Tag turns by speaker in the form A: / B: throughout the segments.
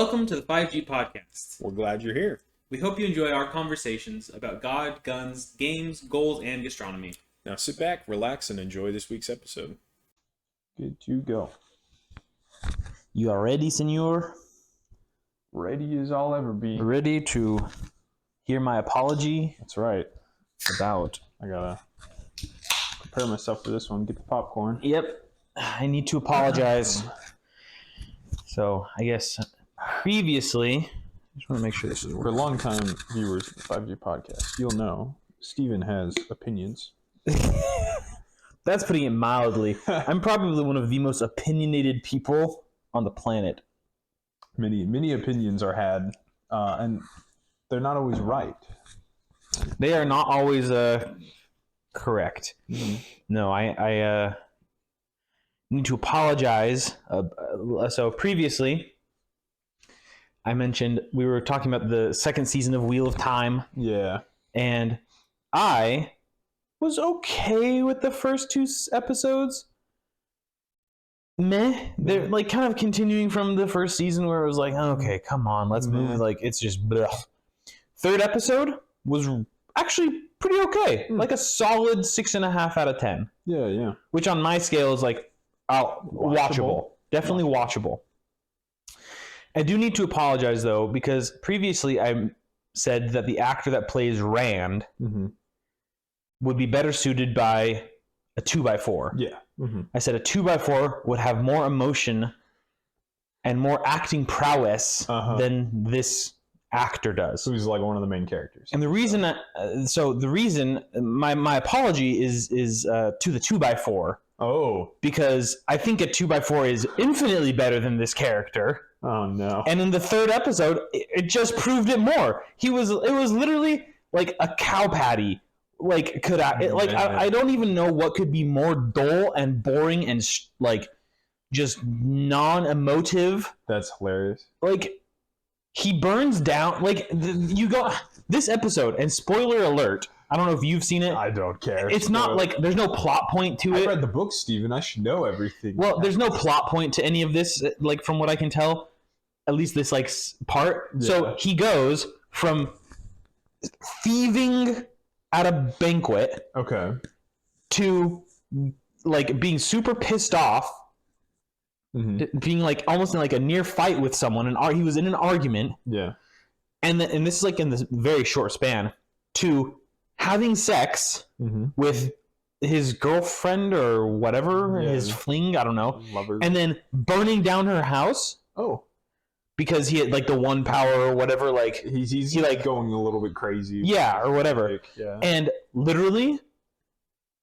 A: Welcome to the 5G Podcast.
B: We're glad you're here.
A: We hope you enjoy our conversations about God, guns, games, goals, and gastronomy.
B: Now sit back, relax, and enjoy this week's episode.
C: Good to go.
D: You are ready, senor?
C: Ready as I'll ever be.
D: Ready to hear my apology?
C: That's right.
D: About.
C: I gotta prepare myself for this one. Get the popcorn.
D: Yep. I need to apologize. So, I guess previously, I just want to make sure this is
C: For
D: working.
C: long-time viewers of the 5G podcast, you'll know Steven has opinions.
D: That's putting it mildly. I'm probably one of the most opinionated people on the planet.
C: Many opinions are had, and they're not always right.
D: They are not always correct.
C: Mm-hmm.
D: No, I need to apologize. So previously, I mentioned we were talking about the second season of Wheel of Time,
C: Yeah.
D: and I was okay with the first two episodes. Meh. They're like kind of continuing from the first season where it was like, okay, come on, let's move. Like, it's just blech. Third episode was actually pretty okay. Like a solid 6.5 out of 10.
C: Yeah.
D: Which on my scale is like watchable. Definitely watchable. I do need to apologize though, because previously I said that the actor that plays Rand would be better suited by a 2x4.
C: Yeah. Mm-hmm.
D: I said a 2x4 would have more emotion and more acting prowess than this actor does.
C: Who's like one of the main characters.
D: And the reason my apology is to the 2x4.
C: Oh.
D: Because I think a 2x4 is infinitely better than this character.
C: Oh no.
D: And in the third episode, it just proved it more. It was literally like a cow patty. Like I don't even know what could be more dull and boring and like just non-emotive.
C: That's hilarious.
D: Like he burns down. Like you go this episode, and spoiler alert. I don't know if you've seen it.
C: I don't care.
D: It's not like there's no plot point to it.
C: I read the book, Steven. I should know everything.
D: Well, there's no plot point to any of this, like from what I can tell, at least this like part.
C: Yeah.
D: So he goes from thieving at a banquet to like being super pissed off, to being like almost in like a near fight with someone, and he was in an argument.
C: Yeah,
D: and this is like in this very short span to having sex with his girlfriend or whatever, his fling, I don't know,
C: lovers,
D: and then burning down her house.
C: Oh,
D: because he had like the one power or whatever, like
C: he's like going a little bit crazy,
D: or whatever. And literally,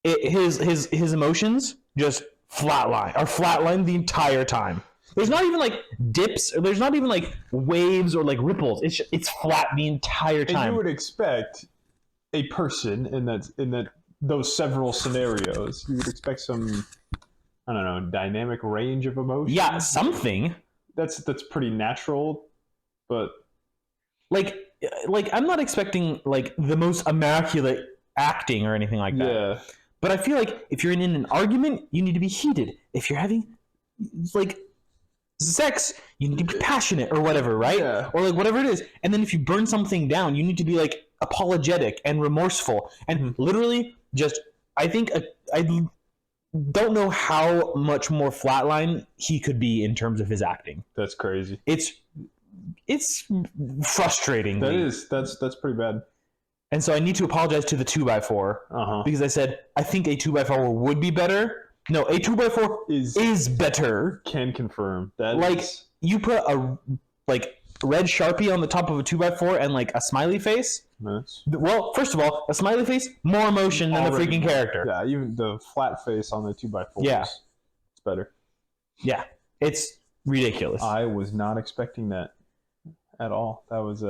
D: his emotions just flatline the entire time. There's not even like dips, or there's not even like waves or like ripples. It's flat the entire time.
C: And you would expect a person in those several scenarios, you would expect some, I don't know, dynamic range of emotion.
D: Yeah, something.
C: That's pretty natural, but
D: like I'm not expecting like the most immaculate acting or anything like that.
C: Yeah.
D: But I feel like if you're in an argument, you need to be heated. If you're having like sex, you need to be passionate or whatever, right?
C: Yeah.
D: Or like whatever it is. And then if you burn something down, you need to be like apologetic and remorseful. And literally just, I think I don't know how much more flatline he could be in terms of his acting.
C: That's crazy.
D: It's frustrating.
C: That's pretty bad.
D: And so I need to apologize to the 2x4 because I said I think a 2x4 would be better. No, a 2x4 is better.
C: Can confirm that.
D: Like you put a like red Sharpie on the top of a 2x4 and like a smiley face.
C: Nice.
D: Well, first of all, a smiley face, more emotion than the freaking character.
C: Yeah, even the flat face on the 2x4.
D: Yeah,
C: it's better.
D: Yeah, it's ridiculous.
C: I was not expecting that at all. That was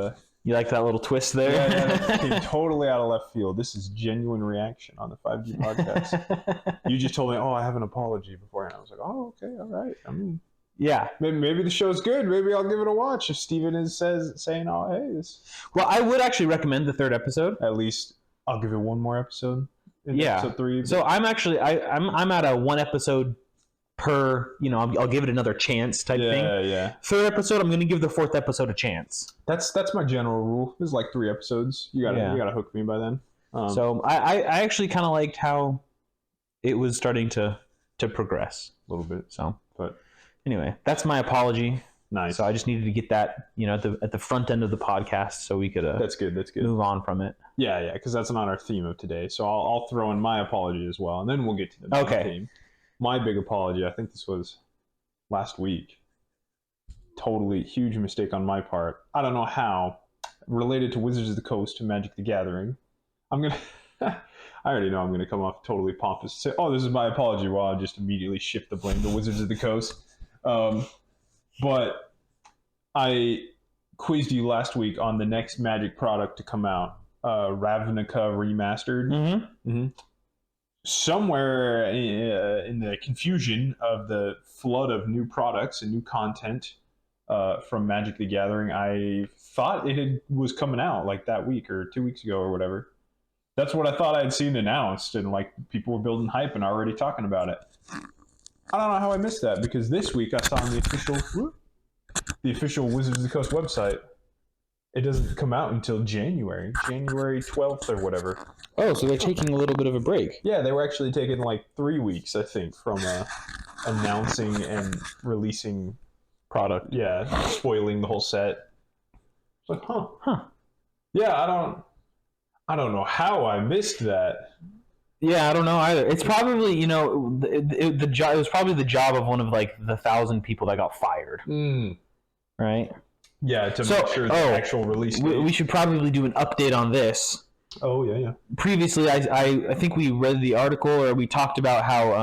D: You like that little twist there?
C: Yeah, that came totally out of left field. This is genuine reaction on the 5G podcast. You just told me, I have an apology beforehand. I was like, oh, okay, all right. I mean,
D: yeah.
C: Maybe the show's good. Maybe I'll give it a watch if Steven is saying, oh, hey, this.
D: Well, I would actually recommend the third episode.
C: At least I'll give it one more episode. Episode 3.
D: So I'm actually I'm at a one episode per, I'll give it another chance type thing.
C: Yeah.
D: Third episode, I'm going to give the fourth episode a chance.
C: That's my general rule. There's like 3 episodes. You gotta hook me by then.
D: So I actually kind of liked how it was starting to progress
C: a little bit.
D: So,
C: but
D: anyway, that's my apology.
C: Nice.
D: So I just needed to get that, at the front end of the podcast, so we could
C: that's good.
D: move on from it.
C: Yeah, because that's not our theme of today. So I'll throw in my apology as well, and then we'll get to the main theme. My big apology. I think this was last week. Totally huge mistake on my part. I don't know how. Related to Wizards of the Coast and Magic the Gathering. I'm gonna. I already know I'm gonna come off totally pompous and say, "Oh, this is my apology." While I just immediately shift the blame to Wizards of the Coast. But I quizzed you last week on the next Magic product to come out, Ravnica Remastered.
D: Mm-hmm.
C: Somewhere in the confusion of the flood of new products and new content from Magic the Gathering, I thought was coming out like that week or 2 weeks ago or whatever. That's what I thought I had seen announced, and like people were building hype and already talking about it. I don't know how I missed that, because this week I saw on the official Wizards of the Coast website, it doesn't come out until January 12th or whatever.
D: Oh, so they're taking a little bit of a break.
C: Yeah, they were actually taking like 3 weeks, I think, from announcing and releasing product. Yeah, spoiling the whole set. Like, huh. Yeah, I don't know how I missed that.
D: Yeah, I don't know either. It's probably, it was probably the job of one of like the 1,000 people that got fired. Right?
C: Yeah, to make sure the actual release date.
D: We should probably do an update on this.
C: Oh, yeah.
D: Previously, I think we read the article, or we talked about how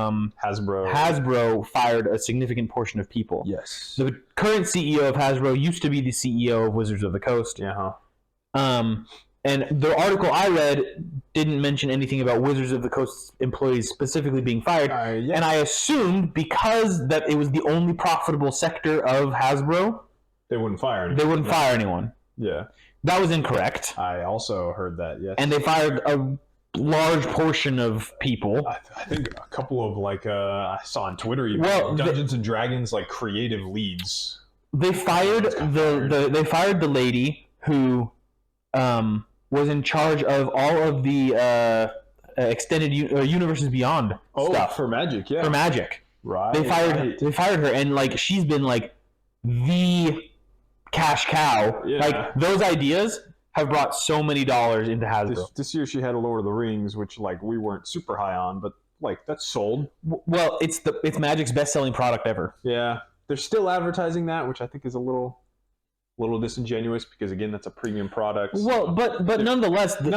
D: Hasbro fired a significant portion of people.
C: Yes.
D: The current CEO of Hasbro used to be the CEO of Wizards of the Coast.
C: Yeah.
D: And the article I read didn't mention anything about Wizards of the Coast employees specifically being fired. And I assumed because that it was the only profitable sector of Hasbro,
C: they wouldn't fire anyone.
D: They wouldn't fire anyone.
C: Yeah.
D: That was incorrect.
C: I also heard that, yes.
D: And they fired a large portion of people.
C: I think a couple of, I saw on Twitter even, Dungeons and Dragons, creative leads.
D: They fired the lady who was in charge of all of the extended Universes Beyond stuff.
C: For Magic, yeah.
D: For Magic.
C: Right.
D: They fired her, and she's been the cash cow.
C: Yeah.
D: Those ideas have brought so many dollars into Hasbro.
C: This year she had a Lord of the Rings, which we weren't super high on, but that's sold.
D: Well, it's Magic's best-selling product ever.
C: Yeah. They're still advertising that, which I think is a little disingenuous, because again, that's a premium product.
D: Well, but nonetheless, the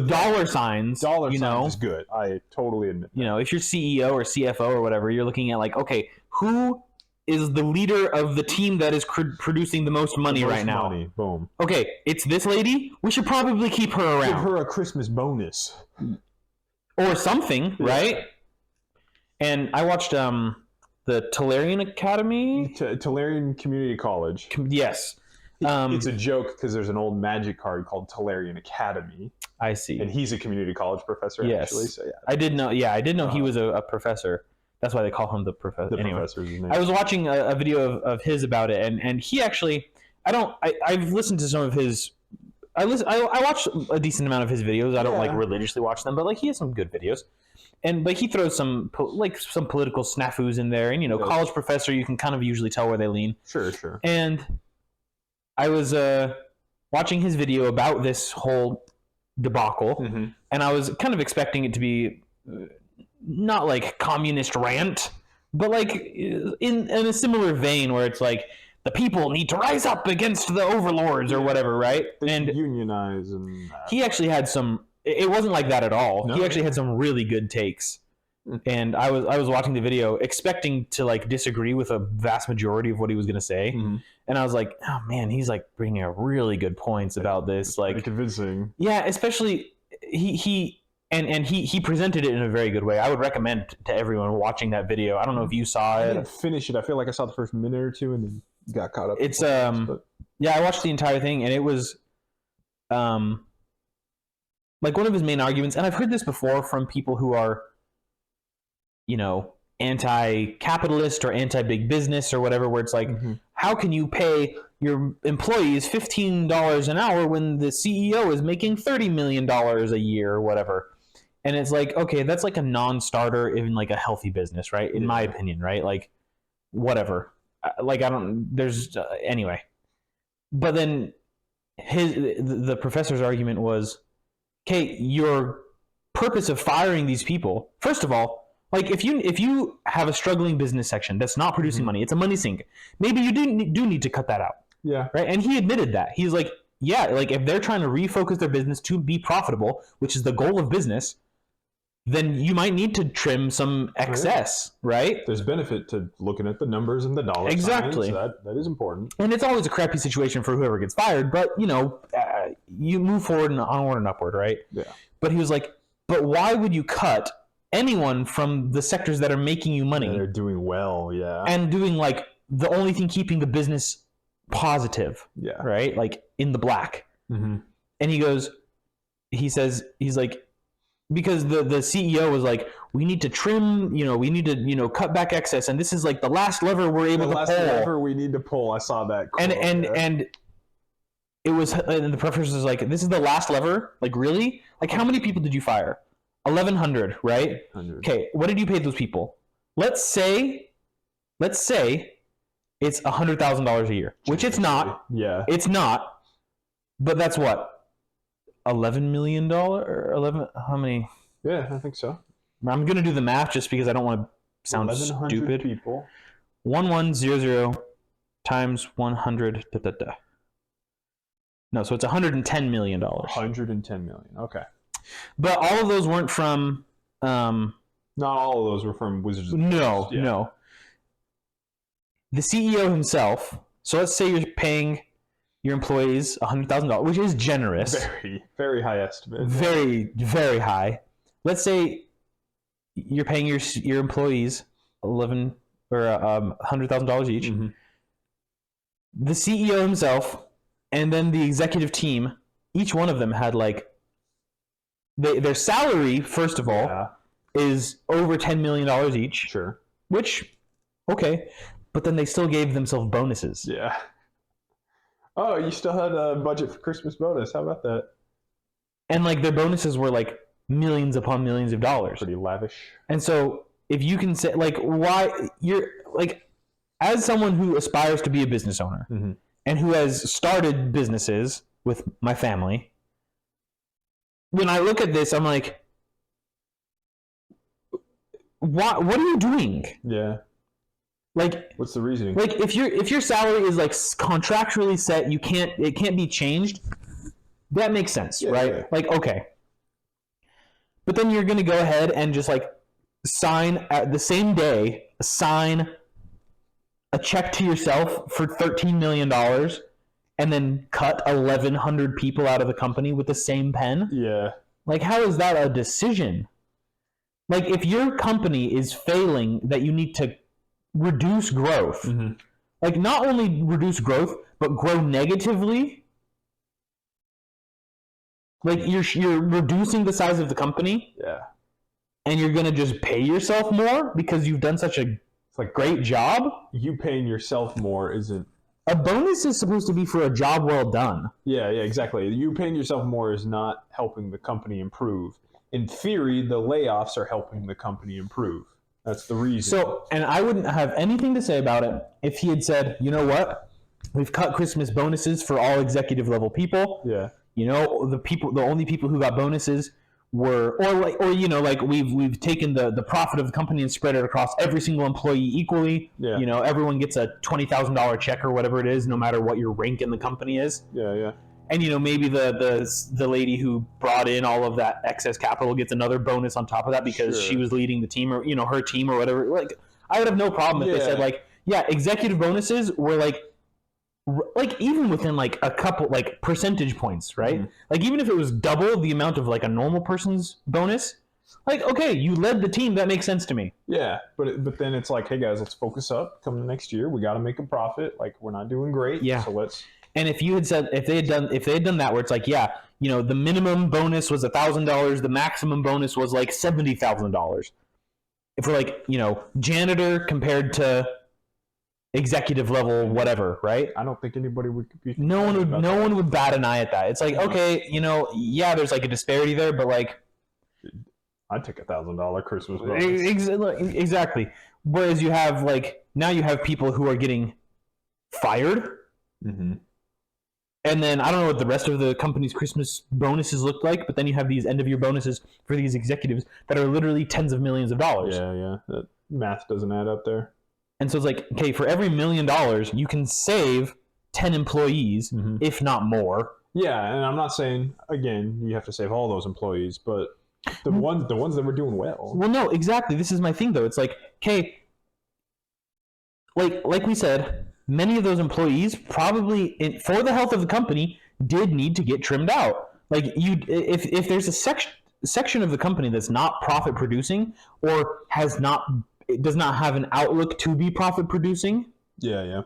D: dollar signs
C: is good. I totally admit that.
D: If you're CEO or CFO or whatever, you're looking at okay, who is the leader of the team that is producing the most money right now?
C: Boom.
D: Okay, it's this lady. We should probably keep her around.
C: Give her a Christmas bonus.
D: Or something, right? And I watched the Tolarian Academy?
C: Tolarian Community College.
D: Yes.
C: It's a joke because there's an old Magic card called Tolarian Academy.
D: I see.
C: And he's a community college professor, actually. So, yeah.
D: I did know he was a professor. That's why they call him the professor.
C: Professor's name.
D: I was watching a video of his about it, and he actually, I've listened to some of his. I watched a decent amount of his videos. I don't religiously watch them, but he has some good videos, but he throws some political snafus in there, and college professor, you can kind of usually tell where they lean.
C: Sure.
D: And I was watching his video about this whole debacle, and I was kind of expecting it to be not communist rant, but in a similar vein where it's the people need to rise up against the overlords or whatever, right?
C: And unionize, and
D: he actually had some. It wasn't like that at all. No. He actually had some really good takes, and I was watching the video expecting to disagree with a vast majority of what he was going to say, and I was like, oh man, he's bringing up really good points about this,
C: pretty convincing.
D: Yeah, especially he presented it in a very good way. I would recommend to everyone watching that video. I don't know if you saw it.
C: I didn't finish it. I feel like I saw the first minute or two and then got caught up.
D: It's yeah, I watched the entire thing, and it was one of his main arguments, and I've heard this before from people who are anti-capitalist or anti-big business or whatever, where it's like, how can you pay your employees $15 an hour when the CEO is making $30 million a year or whatever? And it's like, okay, that's like a non-starter in like a healthy business, right? In my opinion, right? Like, whatever. Like, I don't, there's, anyway. But then the professor's argument was, okay, your purpose of firing these people, first of all, like if you have a struggling business section that's not producing money, it's a money sink. Maybe you do need to cut that out.
C: Yeah.
D: Right. And he admitted that. He's like, yeah, like if they're trying to refocus their business to be profitable, which is the goal of business, then you might need to trim some excess, right?
C: There's benefit to looking at the numbers and the dollar
D: Exactly.
C: signs. That is important.
D: And it's always a crappy situation for whoever gets fired, but you move forward and onward and upward, right?
C: Yeah.
D: But he was like, but why would you cut anyone from the sectors that are making you money?
C: They're doing well, yeah.
D: And doing like the only thing keeping the business positive,
C: Yeah.
D: right? Like in the black.
C: Mm-hmm.
D: And he's like, because the CEO was like, we need to trim, we need to, cut back excess. And this is like the last lever we're able to pull.
C: The last lever we need to pull. I saw that quote,
D: and it was, and the professor was like, this is the last lever? Like, really? Like, how many people did you fire? 1,100, right?
C: 100.
D: Okay, what did you pay those people? Let's say it's $100,000 a year, which it's not.
C: Yeah.
D: It's not. But that's what? $11 million? Or 11? How many?
C: Yeah, I think so.
D: I'm going to do the math just because I don't want to sound
C: 1,100
D: stupid.
C: people.
D: 1100 times 100. No, so it's $110 million.
C: 110 million. Okay.
D: But all of those weren't from.
C: Not all of those were from Wizards of the Coast. Yeah.
D: No. The CEO himself. So let's say you're paying your employees $100,000, which is generous.
C: Very, very high estimate.
D: Very, very high. Let's say you're paying your employees $100,000 each.
C: Mm-hmm.
D: The CEO himself, and then the executive team, each one of them had like their salary. First of all, is over $10 million each.
C: Sure.
D: Which, okay, but then they still gave themselves bonuses.
C: Yeah. Oh, you still had a budget for Christmas bonus. How about that?
D: And like their bonuses were like millions upon millions of dollars.
C: Pretty lavish.
D: And so if you can say like why you're like as someone who aspires to be a business owner
C: mm-hmm.
D: and who has started businesses with my family, when I look at this, I'm like, what are you doing?
C: Yeah.
D: Like,
C: what's the reasoning?
D: Like if your salary is like contractually set, it can't be changed. That makes sense, right? Yeah. Like, okay. But then you're going to go ahead and just like sign at the same day, sign a check to yourself for $13 million and then cut 1,100 people out of the company with the same pen?
C: Yeah.
D: Like, how is that a decision? Like, if your company is failing, that you need to reduce growth.
C: Mm-hmm.
D: Like, not only reduce growth, but grow negatively. Like, you're reducing the size of the company.
C: Yeah.
D: And you're going to just pay yourself more because you've done such a great job?
C: You paying yourself more isn't...
D: A bonus is supposed to be for a job well done.
C: Yeah, exactly. You paying yourself more is not helping the company improve. In theory, the layoffs are helping the company improve. That's the reason.
D: So, and I wouldn't have anything to say about it if he had said, you know what? We've cut Christmas bonuses for all executive level people.
C: Yeah.
D: You know, the only people who got bonuses were, we've taken the profit of the company and spread it across every single employee equally.
C: Yeah.
D: You know, everyone gets a $20,000 check or whatever it is, no matter what your rank in the company is.
C: Yeah, yeah.
D: And, you know, maybe the lady who brought in all of that excess capital gets another bonus on top of that because she was leading the team or, you know, her team or whatever. Like, I would have no problem if they said, like, yeah, executive bonuses were, like even within, like, a couple, like, percentage points, right? Mm-hmm. Like, even if it was double the amount of, like, a normal person's bonus, like, okay, you led the team. That makes sense to me.
C: Yeah, but then it's like, hey, guys, let's focus up. Come next year, we got to make a profit. Like, we're not doing great.
D: Yeah.
C: So let's...
D: And if you had said, if they had done that, where it's like, yeah, you know, the minimum bonus was $1,000, the maximum bonus was like $70,000, if we're like, janitor compared to executive level, whatever, right?
C: I don't think anybody would be.
D: No one would bat an eye at that. It's like, okay, yeah, there's like a disparity there, but like,
C: I'd take $1,000 Christmas bonus.
D: Exactly. Whereas you have now you have people who are getting fired.
C: Mm-hmm.
D: And then I don't know what the rest of the company's Christmas bonuses look like, but then you have these end of year bonuses for these executives that are literally tens of millions of dollars.
C: Yeah. That math doesn't add up there.
D: And so it's like, okay, for every $1 million, you can save 10 employees, if not more.
C: Yeah, and I'm not saying, again, you have to save all those employees, but the ones that were doing well.
D: Well, no, exactly. This is my thing, though. It's like, okay, like we said, many of those employees probably, for the health of the company, did need to get trimmed out. Like, if there's a section of the company that's not profit producing or does not have an outlook to be profit producing.
C: Yeah.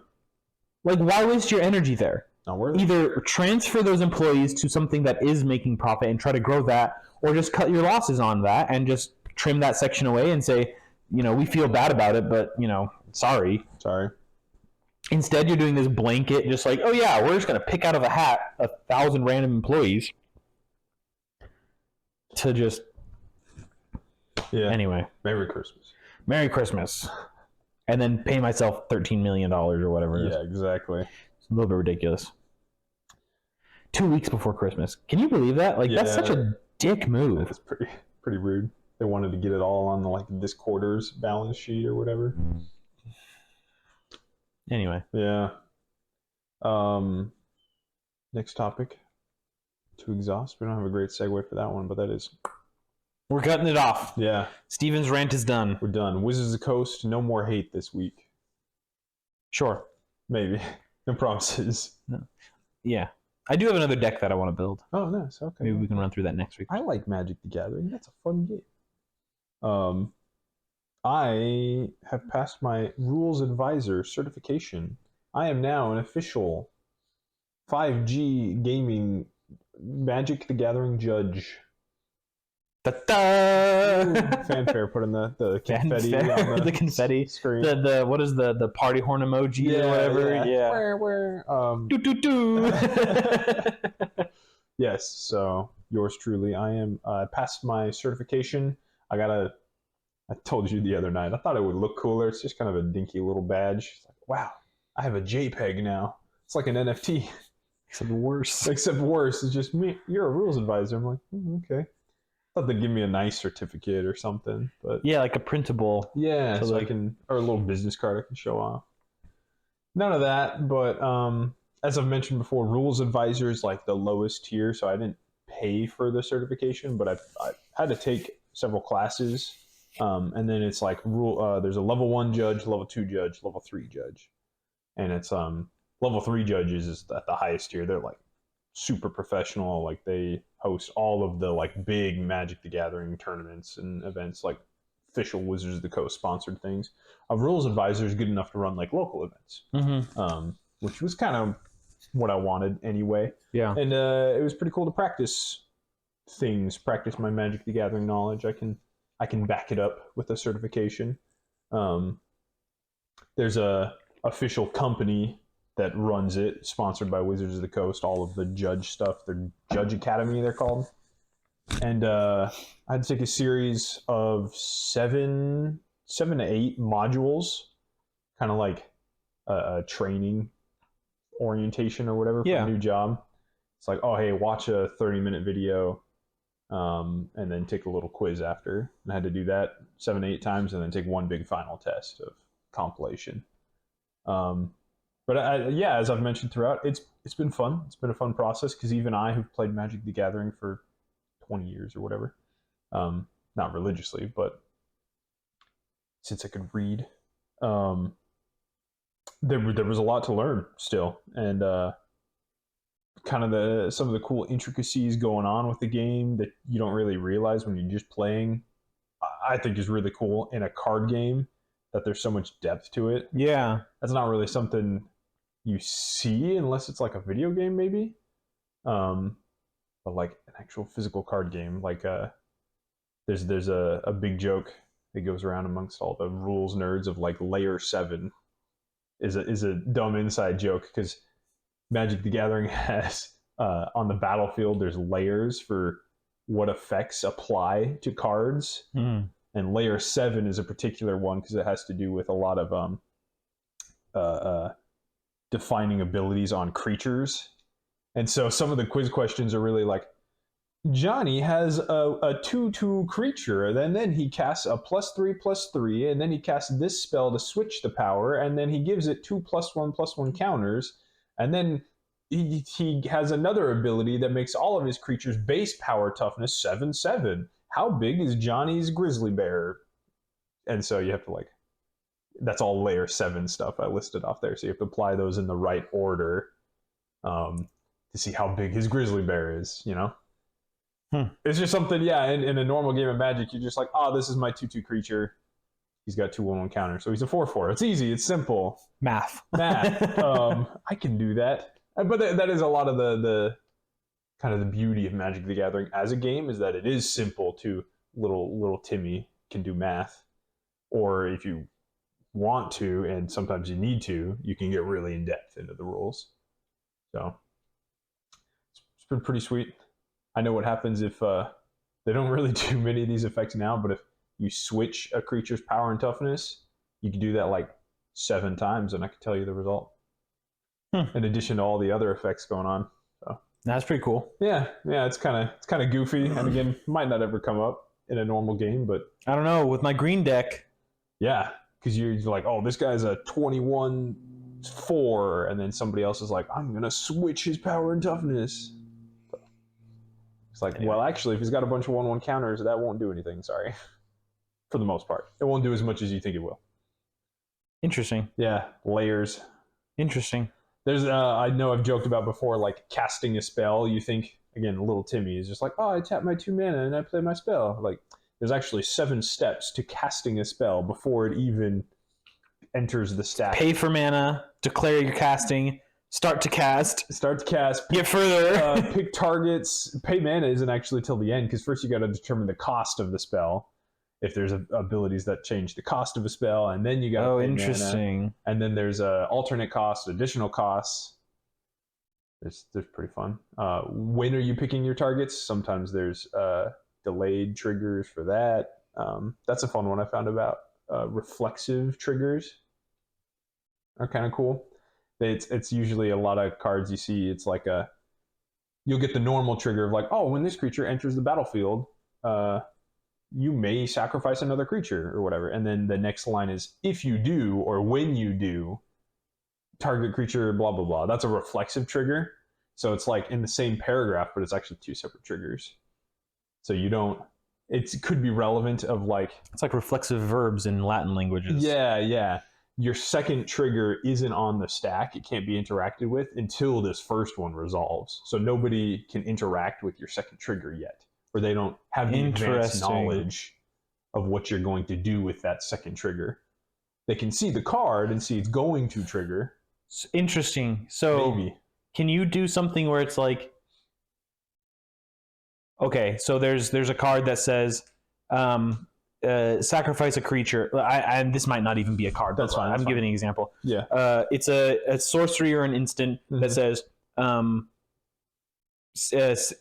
D: Like, why waste your energy there?
C: Not worth it.
D: Either transfer those employees to something that is making profit and try to grow that, or just cut your losses on that and just trim that section away and say, we feel bad about it, but, sorry. Instead, you're doing this blanket, just like, oh yeah, we're just going to pick out of a hat 1,000 random employees to just...
C: Yeah.
D: Anyway.
C: Merry Christmas.
D: And then pay myself $13 million or whatever it is.
C: Yeah, exactly.
D: It's a little bit ridiculous. 2 weeks before Christmas. Can you believe that? That's such a dick move.
C: It's pretty rude. They wanted to get it all on this quarter's balance sheet or whatever.
D: Anyway.
C: Yeah. Next topic. To exhaust. We don't have a great segue for that one, but that is...
D: We're cutting it off.
C: Yeah.
D: Steven's rant is done.
C: We're done. Wizards of the Coast, no more hate this week.
D: Sure.
C: Maybe. No promises.
D: No. Yeah. I do have another deck that I want to build.
C: Oh, nice. Okay.
D: Maybe we can run through that next week.
C: I like Magic the Gathering. That's a fun game. I have passed my Rules Advisor certification. I am now an official 5G gaming Magic the Gathering judge.
D: Ta-da!
C: Fanfare, put in the confetti on
D: the confetti
C: screen.
D: The what is the party horn emoji or whatever? Yeah.
C: Where
D: Do do do.
C: Yes. So yours truly. I passed my certification. I told you the other night. I thought it would look cooler. It's just kind of a dinky little badge. It's like, wow, I have a JPEG now. It's like an NFT.
D: Except worse.
C: It's just me. You're a rules advisor. I'm like, okay. I thought they'd give me a nice certificate or something, but
D: yeah, like a printable.
C: Yeah, so I can, or a little business card I can show off. None of that, but as I've mentioned before, rules advisor is like the lowest tier, so I didn't pay for the certification, but I had to take several classes, and then it's like there's a level 1 judge, level 2 judge, level 3 judge, and it's level 3 judges is at the highest tier. They're like super professional, like they host all of the like big Magic the Gathering tournaments and events, like official Wizards of the Coast sponsored things. A rules advisor is good enough to run like local events, which was kind of what I wanted anyway.
D: Yeah,
C: and it was pretty cool to practice my Magic the Gathering knowledge. I can back it up with a certification. There's a official company that runs it, sponsored by Wizards of the Coast, all of the judge stuff. Their Judge Academy, they're called. And I had to take a series of 7 to 8 modules, kind of like a training orientation or whatever for a new job. It's like, oh, hey, watch a 30-minute video and then take a little quiz after. And I had to do that 7 to 8 times and then take one big final test of compilation. But as I've mentioned throughout, it's been fun. It's been a fun process because even I, who've played Magic the Gathering for 20 years or whatever, not religiously, but since I could read, there was a lot to learn still, and kind of some of the cool intricacies going on with the game that you don't really realize when you're just playing. I think is really cool in a card game, that there's so much depth to it.
D: Yeah, that's
C: not really something you see unless it's like a video game, maybe. But like an actual physical card game, like there's a big joke that goes around amongst all the rules nerds of like layer 7 is a dumb inside joke because Magic the Gathering has on the battlefield there's layers for what effects apply to cards, and layer 7 is a particular one because it has to do with a lot of defining /abilities on creatures. And so some of the quiz questions are really like, Johnny has a 2/2 creature, and then he casts a +3/+3, and then he casts this spell to switch the power, and then he gives it 2 +1/+1 counters, and then he has another ability that makes all of his creatures base power toughness 7/7. How big is Johnny's grizzly bear? And so you have to like, that's all layer 7 stuff I listed off there. So you have to apply those in the right order to see how big his grizzly bear is, you know? It's just something, yeah, in a normal game of Magic, you're just like, oh, this is my 2/2 creature. He's got 2/1/1 counter, so he's a 4/4. It's easy, it's simple.
D: Math.
C: I can do that. But that is a lot of the kind of the beauty of Magic the Gathering as a game, is that it is simple to little Timmy can do math. Or if you want to, and sometimes you need to, you can get really in depth into the rules. So it's been pretty sweet. I know what happens if they don't really do many of these effects now, but if you switch a creature's power and toughness, you can do that like 7 times, and I can tell you the result. In addition to all the other effects going on. So
D: That's pretty cool.
C: yeah, it's kind of goofy, and again, might not ever come up in a normal game, but
D: I don't know, with my green deck.
C: yeah, because you're like, oh, this guy's a 21/4, and then somebody else is like, I'm gonna switch his power and toughness. It's like, well, actually, if he's got a bunch of 1/1 counters, that won't do anything. Sorry, for the most part, it won't do as much as you think it will.
D: Interesting.
C: Yeah, layers.
D: Interesting.
C: There's, I know I've joked about before, like casting a spell. You think, again, little Timmy is just like, oh, I tap my 2 mana and I play my spell. Like, there's actually 7 steps to casting a spell before it even enters the stack.
D: Pay for mana, declare your casting, start to cast,
C: get
D: further.
C: Pick targets. Pay mana isn't actually till the end, because first you got to determine the cost of the spell. If there's abilities that change the cost of a spell, and then you got to pay
D: interesting.
C: mana. And then there's alternate costs, additional costs. There's pretty fun. When are you picking your targets? Sometimes there's delayed triggers for that. That's a fun one I found about. Reflexive triggers are kind of cool. It's usually a lot of cards you see. It's like you'll get the normal trigger of like, oh, when this creature enters the battlefield, you may sacrifice another creature or whatever. And then the next line is, if you do, or when you do, target creature, blah, blah, blah. That's a reflexive trigger. So it's like in the same paragraph, but it's actually 2 separate triggers. So you don't, it could be relevant of like...
D: It's like reflexive verbs in Latin languages.
C: Yeah. Your second trigger isn't on the stack. It can't be interacted with until this first one resolves. So nobody can interact with your second trigger yet, or they don't have the advanced knowledge of what you're going to do with that second trigger. They can see the card and see it's going to trigger.
D: Interesting. So
C: maybe.
D: Can you do something where it's like, okay, so there's a card that says sacrifice a creature. And this might not even be a card.
C: That's fine.
D: I'm giving an example.
C: Yeah.
D: It's a sorcery or an instant that says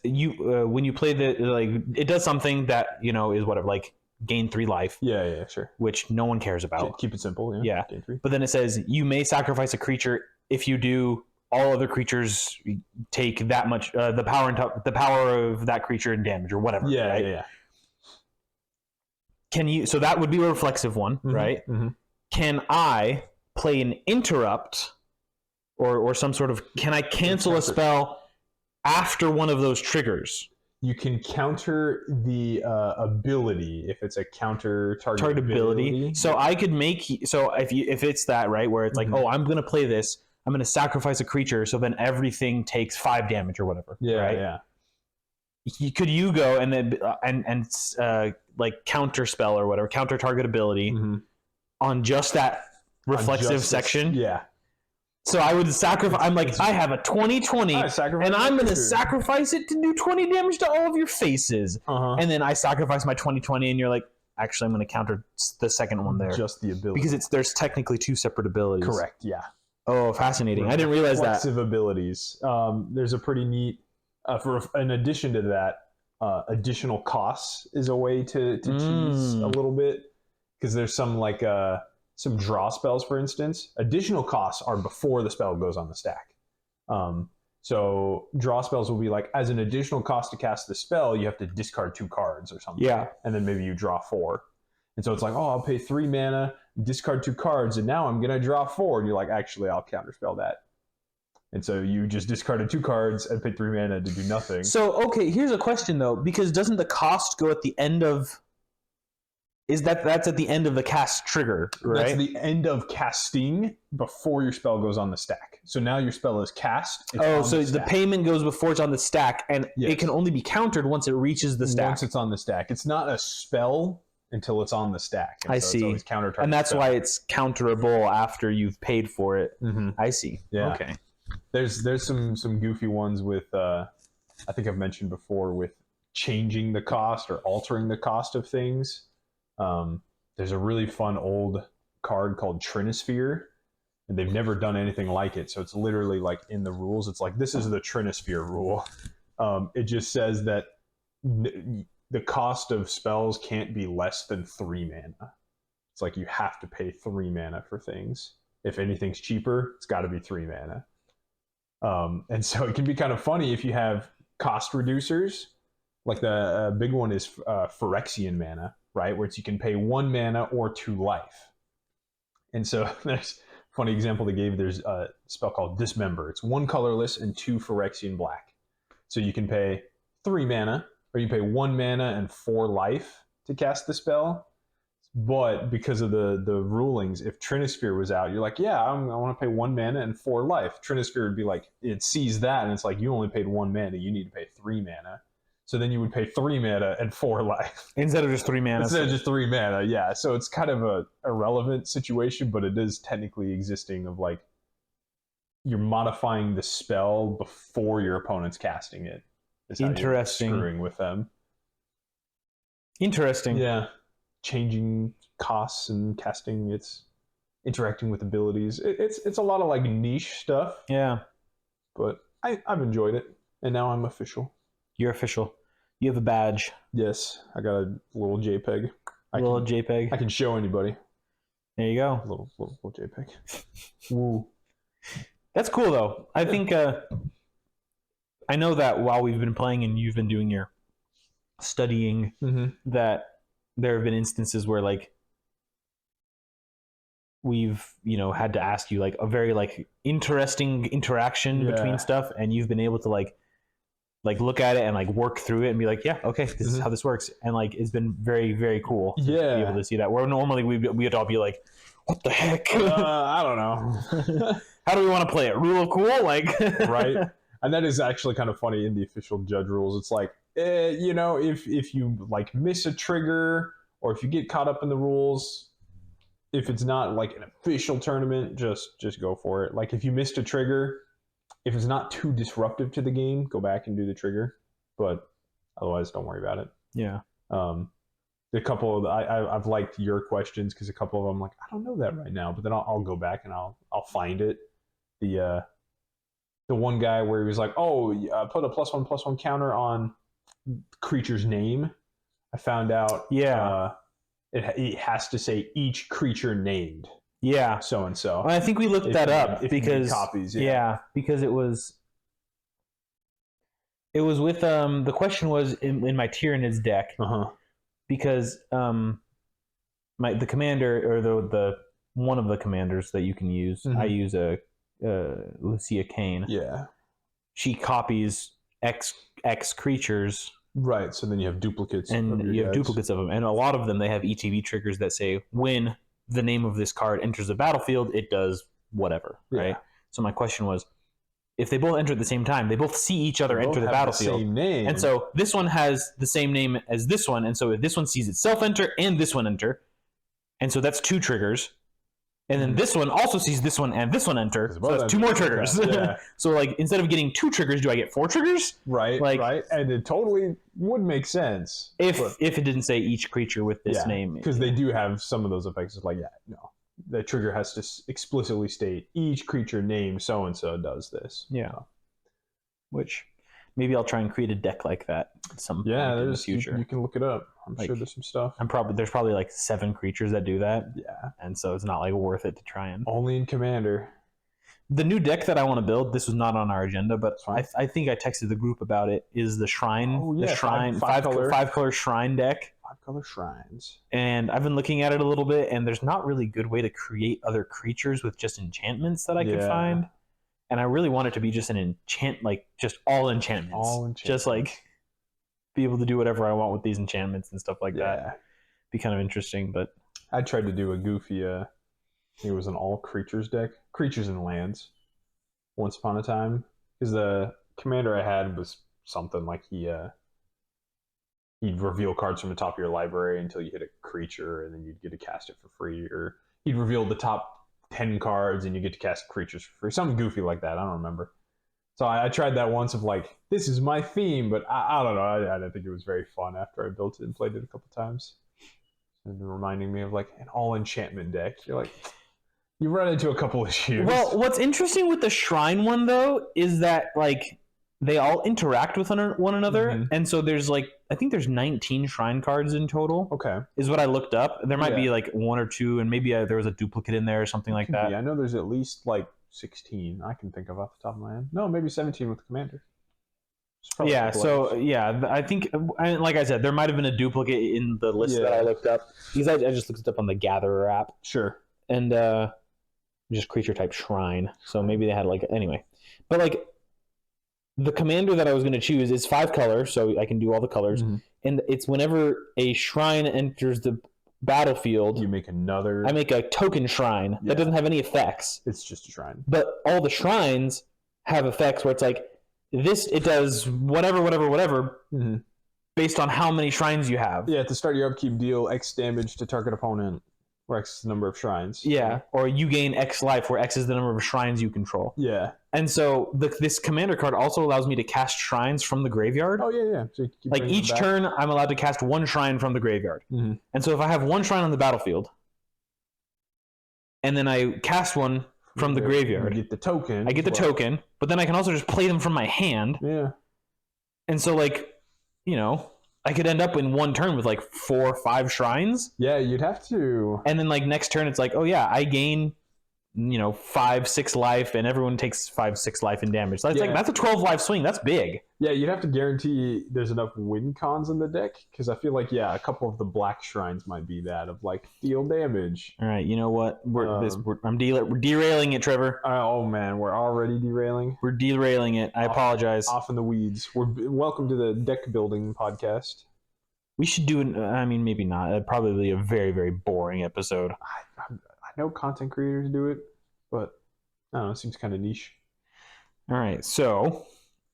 D: when you play it does something that is whatever, like gain 3 life.
C: Yeah, sure.
D: Which no one cares about.
C: Keep it simple.
D: Yeah.
C: Gain 3.
D: But then it says you may sacrifice a creature. If you do, all other creatures take that much the power of that creature and damage or whatever.
C: Yeah,
D: right?
C: yeah.
D: Can you? So that would be a reflexive one, right? Mm-hmm. Can I play an interrupt or some sort of? Can I cancel a spell after one of those triggers?
C: You can counter the ability if it's a counter target ability.
D: So I could make if it's that, right, where it's like, oh, I'm gonna play this. I'm gonna sacrifice a creature, so then everything takes 5 damage or whatever.
C: Yeah,
D: right?
C: Yeah.
D: Could you go and then like counter spell or whatever, counter target ability on just that reflexive section?
C: Yeah.
D: So I would sacrifice. I'm like, I have a 20/20, and I'm going to sacrifice it to do 20 damage to all of your faces. And then I sacrifice my 20/20, and you're like, actually I'm going to counter the second one there.
C: Just the ability.
D: Because there's technically two separate abilities.
C: Correct, yeah.
D: Oh, fascinating. I didn't realize that.
C: Reflexive abilities. There's a pretty neat, in addition to that, additional costs is a way to tease a little bit. Because there's some some draw spells, for instance. Additional costs are before the spell goes on the stack. So draw spells will be like, as an additional cost to cast the spell, you have to discard 2 cards or something.
D: Yeah.
C: And then maybe you draw 4. And so it's like, oh, I'll pay 3 mana, discard 2 cards, and now I'm going to draw 4. And you're like, actually, I'll counterspell that. And so you just discarded 2 cards and paid 3 mana to do nothing.
D: So, okay, here's a question, though. Because doesn't the cost go at the end of... That's at the end of the cast trigger, right?
C: That's the end of casting before your spell goes on the stack. So now your spell is cast.
D: So the payment goes before it's on the stack, and it can only be countered once it reaches the stack.
C: Once it's on the stack. It's not a spell until it's on the stack. And
D: I
C: so
D: see.
C: It's always counter-target
D: And that's
C: spell.
D: why it's counterable after you've paid for it.
C: Mm-hmm.
D: I see.
C: Yeah.
D: Okay.
C: There's some goofy ones with, I think I've mentioned before, with changing the cost or altering the cost of things. There's a really fun old card called Trinisphere, and they've never done anything like it. So it's literally like in the rules, it's like, this is the Trinisphere rule. It just says that the cost of spells can't be less than 3 mana. It's like you have to pay 3 mana for things. If anything's cheaper, it's got to be 3 mana. And so it can be kind of funny if you have cost reducers. Like the big one is Phyrexian mana, right? Where you can pay 1 mana or 2 life. And so there's a funny example they gave. There's a spell called Dismember. It's 1 colorless and 2 Phyrexian black. So you can pay 3 mana, or you pay 1 mana and 4 life to cast the spell. But because of the rulings, if Trinisphere was out, you're like, yeah, I want to pay 1 mana and 4 life. Trinisphere would be like, it sees that, and it's like, you only paid 1 mana, you need to pay 3 mana. So then you would pay 3 mana and 4 life.
D: Instead of just 3 mana.
C: Instead of just 3 mana, yeah. So it's kind of a irrelevant situation, but it is technically existing of like, you're modifying the spell before your opponent's casting it.
D: Interesting.
C: Screwing with them.
D: Interesting.
C: Yeah. Changing costs and casting, it's interacting with abilities. It's a lot of like niche stuff.
D: Yeah.
C: But I've enjoyed it, and now I'm official.
D: You're official. You have a badge.
C: Yes, I got a little JPEG.
D: JPEG.
C: I can show anybody.
D: There you go.
C: A little JPEG. Woo.
D: That's cool, though. I think I know that while we've been playing and you've been doing your studying, that there have been instances where like we've had to ask you like a very like interesting interaction between stuff, and you've been able to like look at it and like work through it and be like, yeah, okay, this is how this works, and like it's been very, very cool to be able to see that. Where normally we'd all be like, what the heck?
C: I don't know.
D: How do we want to play it? Rule of cool, like
C: right? And that is actually kind of funny in the official judge rules. It's like, if you like miss a trigger, or if you get caught up in the rules, if it's not like an official tournament, just go for it. Like if you missed a trigger, if it's not too disruptive to the game, go back and do the trigger. But otherwise, don't worry about it.
D: Yeah.
C: A couple of I've liked your questions, because a couple of them I'm like, I don't know that right now, but then I'll go back and I'll find it. The one guy where he was like, put a +1/+1 counter on creature's name. I found out.
D: Yeah.
C: It has to say each creature named.
D: Yeah.
C: So and so.
D: I think we looked that up because
C: copies.
D: Yeah, because it was with the question was in my Tyranids deck. Because the commander, or the one of the commanders that you can use, I use a Lucia Kane.
C: Yeah.
D: She copies X creatures.
C: Right. So then you have duplicates.
D: And you have duplicates of them. And a lot of them, they have ETB triggers that say, when the name of this card enters the battlefield, it does whatever. Right.
C: Yeah.
D: So my question was, if they both enter at the same time, they both see each other enter the battlefield.
C: The same name.
D: And so this one has the same name as this one. And so if this one sees itself enter and this one enter, and so that's 2 triggers. And then this one also sees this one and this one enter. So
C: both
D: that's 2 more triggers.
C: Yeah.
D: So like instead of getting 2 triggers, do I get 4 triggers?
C: Right,
D: Like-
C: right. And it totally would make sense.
D: If it didn't say each creature with this name.
C: Because they do have some of those effects. It's like, the trigger has to explicitly state each creature named so-and-so does this.
D: Yeah. Which maybe I'll try and create a deck like that at some point in the future.
C: You can look it up. I'm
D: Like,
C: sure there's some stuff.
D: There's probably like 7 creatures that do that.
C: Yeah.
D: And so it's not like worth it to try and.
C: Only in Commander.
D: The new deck that I want to build, this was not on our agenda, but
C: Fine.
D: I think I texted the group about it, is the Shrine.
C: Oh, yeah,
D: the Shrine.
C: five color.
D: 5 color Shrine deck.
C: 5-color shrines.
D: And I've been looking at it a little bit, and there's not really a good way to create other creatures with just enchantments that I could find. And I really want it to be just an just all enchantments.
C: All enchantments.
D: Just like be able to do whatever I want with these enchantments and stuff like that. Be kind of interesting, but
C: I tried to do a goofy, I think it was an all creatures deck. Creatures and lands. Once upon a time. Because the commander I had was something like he'd reveal cards from the top of your library until you hit a creature, and then you'd get to cast it for free. Or he'd reveal the top 10 cards and you get to cast creatures for free. Something goofy like that. I don't remember. So I tried that once of like, this is my theme, but I don't know. I didn't think it was very fun after I built it and played it a couple times. And reminding me of like an all enchantment deck. You're like, you run into a couple issues.
D: well, what's interesting with the Shrine one though is that like they all interact with one another, and so there's like I think there's 19 Shrine cards in total.
C: Okay,
D: is what I looked up. There might be like 1 or 2, and maybe there was a duplicate in there or something like that.
C: Yeah, I know there's at least like 16 I can think of off the top of my head. No, maybe 17 with the commander.
D: Yeah, so I think, like I said, there might have been a duplicate in the list that I looked up. Because I just looked it up on the Gatherer app.
C: Sure.
D: And just creature type Shrine. So maybe they had like, anyway. But like, the commander that I was going to choose is 5 color, so I can do all the colors.
C: Mm-hmm.
D: And it's whenever a Shrine enters the battlefield,
C: you make another.
D: I make a token Shrine that doesn't have any effects.
C: It's just a shrine.
D: But all the shrines have effects where it's like, it does whatever,
C: mm-hmm.
D: based on how many shrines you have.
C: Yeah, to start your upkeep, deal X damage to target opponent, where X is the number of shrines.
D: Yeah, or you gain X life, where X is the number of shrines you control.
C: Yeah.
D: And so this commander card also allows me to cast shrines from the graveyard.
C: Oh, yeah. So
D: like each turn, I'm allowed to cast 1 shrine from the graveyard.
C: Mm-hmm.
D: And so if I have 1 shrine on the battlefield, and then I cast one from the graveyard,
C: you get the token.
D: I get the token, but then I can also just play them from my hand.
C: Yeah.
D: And so, like, I could end up in 1 turn with like 4 or 5 shrines.
C: Yeah, you'd have to.
D: And then like next turn, it's like, oh yeah, I gain, 5-6 life, and everyone takes 5-6 life in damage. So that's like that's a 12 life swing. That's big.
C: Yeah, you'd have to guarantee there's enough win cons in the deck, because I feel like a couple of the black shrines might be that of like deal damage.
D: All right, you know what? We're derailing it, Trevor.
C: Oh man, we're already derailing.
D: We're derailing it. I apologize.
C: Off in the weeds. Welcome to the deck building podcast.
D: We should do maybe not. It'd probably be a very, very boring episode.
C: I know content creators do it, but I don't know. It seems kind of niche.
D: All right, so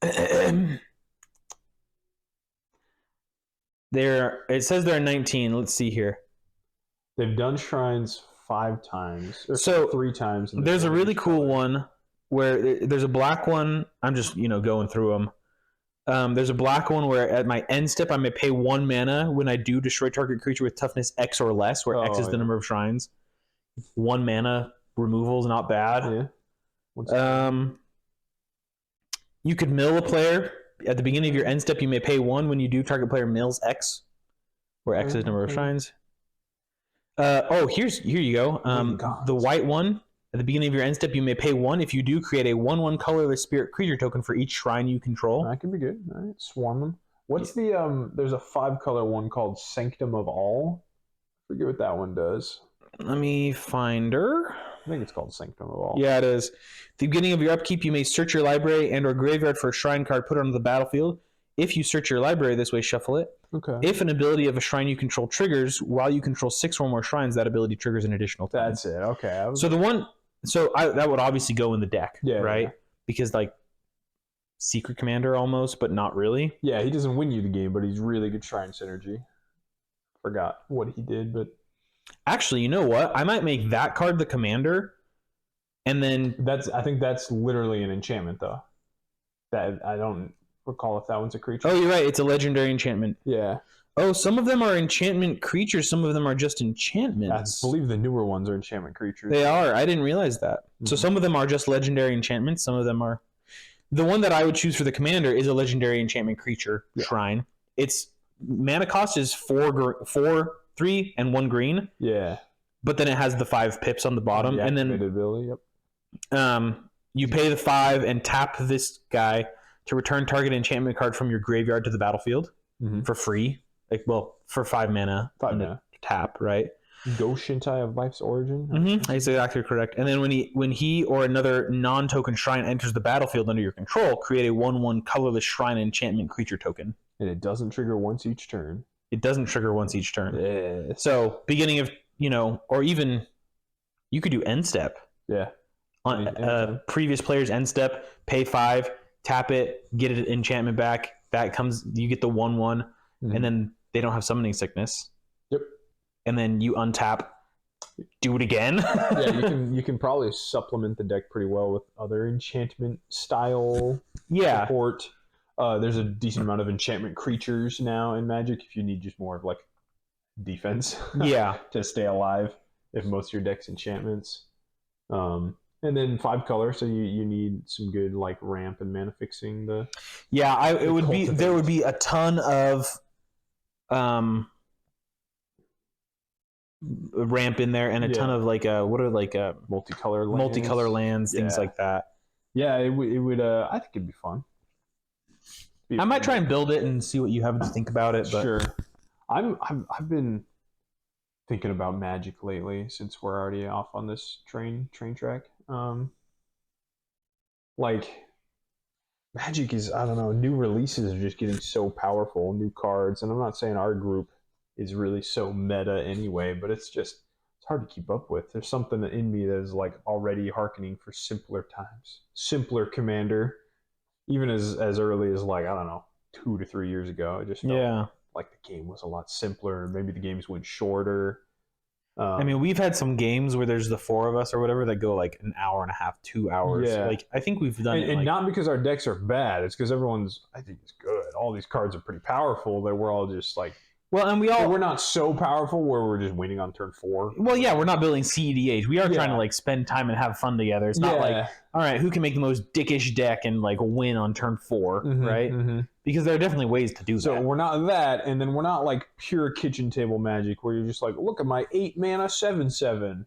D: it says there are 19. Let's see here.
C: They've done shrines 5 times, or
D: so
C: 3 times.
D: There's a really cool one where there's a black one. I'm just going through them. There's a black one where at my end step I may pay 1 mana when I do destroy target creature with toughness X or less, where X is the number of shrines. 1 mana removal is not bad.
C: Yeah.
D: You could mill a player at the beginning of your end step. You may pay 1 when you do target player mills X, where X is number of shrines. Here you go. The white one at the beginning of your end step, you may pay 1 if you do create a 1/1 colorless spirit creature token for each shrine you control.
C: That could be good. All right, swarm them. What's the there's a 5-color one called Sanctum of All. I forget what that one does.
D: Let me find her.
C: I think it's called Sanctum of All.
D: Yeah, it is. At the beginning of your upkeep, you may search your library and or graveyard for a shrine card, put it onto the battlefield. If you search your library this way, shuffle it.
C: Okay.
D: If an ability of a shrine you control triggers, while you control 6 or more shrines, that ability triggers an additional time.
C: That's it. Okay.
D: That would obviously go in the deck, right?
C: Yeah.
D: Because like Secret Commander almost, but not really.
C: Yeah, he doesn't win you the game, but he's really good shrine synergy. Forgot what he did, but
D: Actually, you know what? I might make that card the commander, and then
C: I think that's literally an enchantment though. That I don't recall if that one's a creature.
D: oh, you're right. It's a legendary enchantment.
C: Yeah.
D: Oh, some of them are enchantment creatures. Some of them are just
C: I
D: enchantments.
C: believe the newer ones are enchantment creatures.
D: They are. I didn't realize that. So some of them are just legendary enchantments. Some of them are. The one that I would choose for the commander is a legendary enchantment creature shrine. Its mana cost is 4, 3, and 1 green.
C: Yeah.
D: But then it has the 5 pips on the bottom, and then
C: ability, yep.
D: You pay the 5 and tap this guy to return target enchantment card from your graveyard to the battlefield for free. For 5 mana.
C: 5 mana.
D: Tap, right?
C: Ghost Shintai of Life's Origin.
D: That's exactly correct. And then when he or another non-token shrine enters the battlefield under your control, create a 1/1 colorless shrine enchantment creature token.
C: And it doesn't trigger once each turn.
D: It doesn't trigger once each turn.
C: Yeah.
D: So beginning of or even you could do end step.
C: Yeah.
D: On previous player's end step, pay 5, tap it, get an enchantment back. That comes, you get the 1/1, and then they don't have summoning sickness.
C: Yep.
D: And then you untap, do it again.
C: Yeah, you can probably supplement the deck pretty well with other enchantment style support. There's a decent amount of enchantment creatures now in Magic if you need just more of like defense. To stay alive if most of your deck's enchantments. And then 5 color, so you need some good like ramp and mana fixing.
D: There would be a ton of ramp in there and a ton of like multicolor lands, things like that.
C: Yeah, it would I think it'd be fun.
D: I might try and build it and see what you have to think about it. But
C: sure. I've been thinking about Magic lately since we're already off on this train track. Like Magic is, I don't know, new releases are just getting so powerful, new cards, and I'm not saying our group is really so meta anyway, but it's hard to keep up with. There's something in me that is like already hearkening for simpler times, simpler Commander, even as early as like, I don't know, 2 to 3 years ago. It just felt like the game was a lot simpler. Maybe the games went shorter.
D: I mean, we've had some games where there's the 4 of us or whatever that go like an hour and a half, 2 hours.
C: Yeah.
D: Like I think we've done it.
C: And not because our decks are bad. It's because everyone's, I think, is good. All these cards are pretty powerful. That we're all just like, we're not so powerful where we're just winning on turn 4.
D: Well, yeah, we're not building CEDH. We are trying to like spend time and have fun together. It's not like, all right, who can make the most dickish deck and like win on turn 4, right? Because there are definitely ways to do that.
C: So we're not that, and then we're not like pure kitchen table Magic where you're just like, look at my 8 mana 7/7.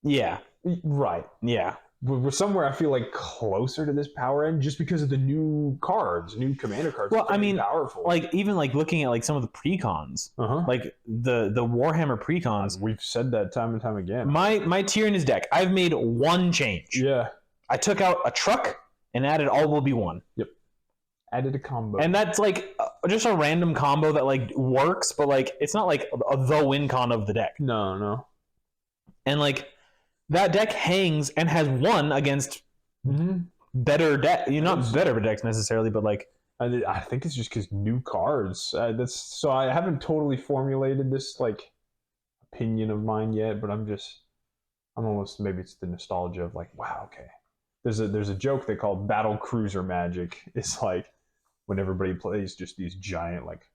D: Yeah.
C: Right.
D: Yeah.
C: We're somewhere I feel like closer to this power end just because of the new cards, new commander cards.
D: Well, I mean,
C: powerful.
D: Like even like looking at like some of the precons, like the Warhammer precons.
C: We've said that time and time again.
D: My Tyrannus deck, I've made one change.
C: Yeah.
D: I took out a truck and added all will be one.
C: Yep. Added a combo.
D: And that's like just a random combo that like works, but like it's not like the win con of the deck.
C: No.
D: And like that deck hangs and has won against better deck. Not better decks necessarily, but like
C: I think it's just because new cards. So I haven't totally formulated this like opinion of mine yet, but I'm almost, maybe it's the nostalgia of like, wow, okay. There's a joke they call Battle Cruiser Magic. It's like when everybody plays just these giant like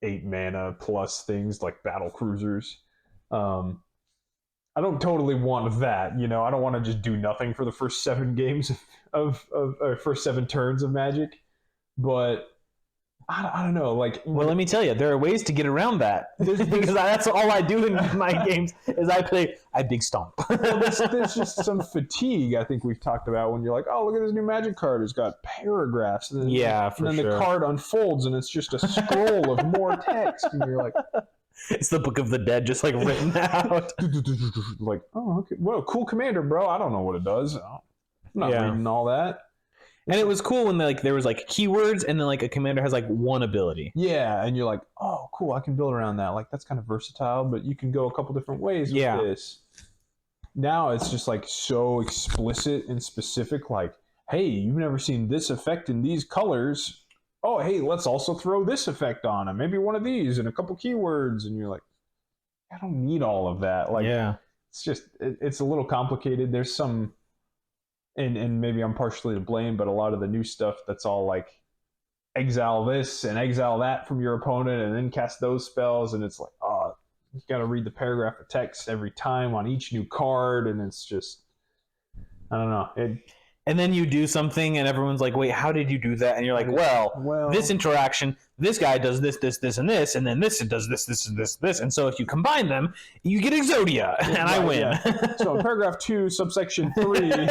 C: 8 mana plus things like battle cruisers. I don't totally want that, I don't want to just do nothing for the first 7 games of first 7 turns of Magic, but I don't know. Like,
D: well, let me tell you, there are ways to get around that because that's all I do in my games is I big stomp.
C: Well, there's just some fatigue I think we've talked about when you're like, oh, look at this new Magic card. It's got paragraphs. And then, the card unfolds and it's just a scroll of more text, and you're like,
D: it's the Book of the Dead, just like written out.
C: Like, oh, okay, well, cool commander, bro. I don't know what it does. I'm not reading all that.
D: And it was cool when there was like keywords and then like a commander has like one ability.
C: Yeah, and you're like, oh, cool, I can build around that. Like, that's kind of versatile, but you can go a couple different ways with this. Now it's just like so explicit and specific, like, hey, you've never seen this effect in these colors. Oh, hey, let's also throw this effect on, and maybe one of these and a couple keywords, and you're like, I don't need all of that. Like,
D: yeah.
C: it's just it's a little complicated. There's some, and maybe I'm partially to blame, but a lot of the new stuff that's all like exile this and exile that from your opponent, and then cast those spells, and it's like, oh, you got to read the paragraph of text every time on each new card, and it's just, I don't know.
D: And then you do something, and everyone's like, "Wait, how did you do that?" And you're like, "Well, this interaction, this guy does this, this, this, and this, and then this does this, this, and this. And so if you combine them, you get Exodia, and I win."
C: Yeah. So in paragraph 2, subsection 3,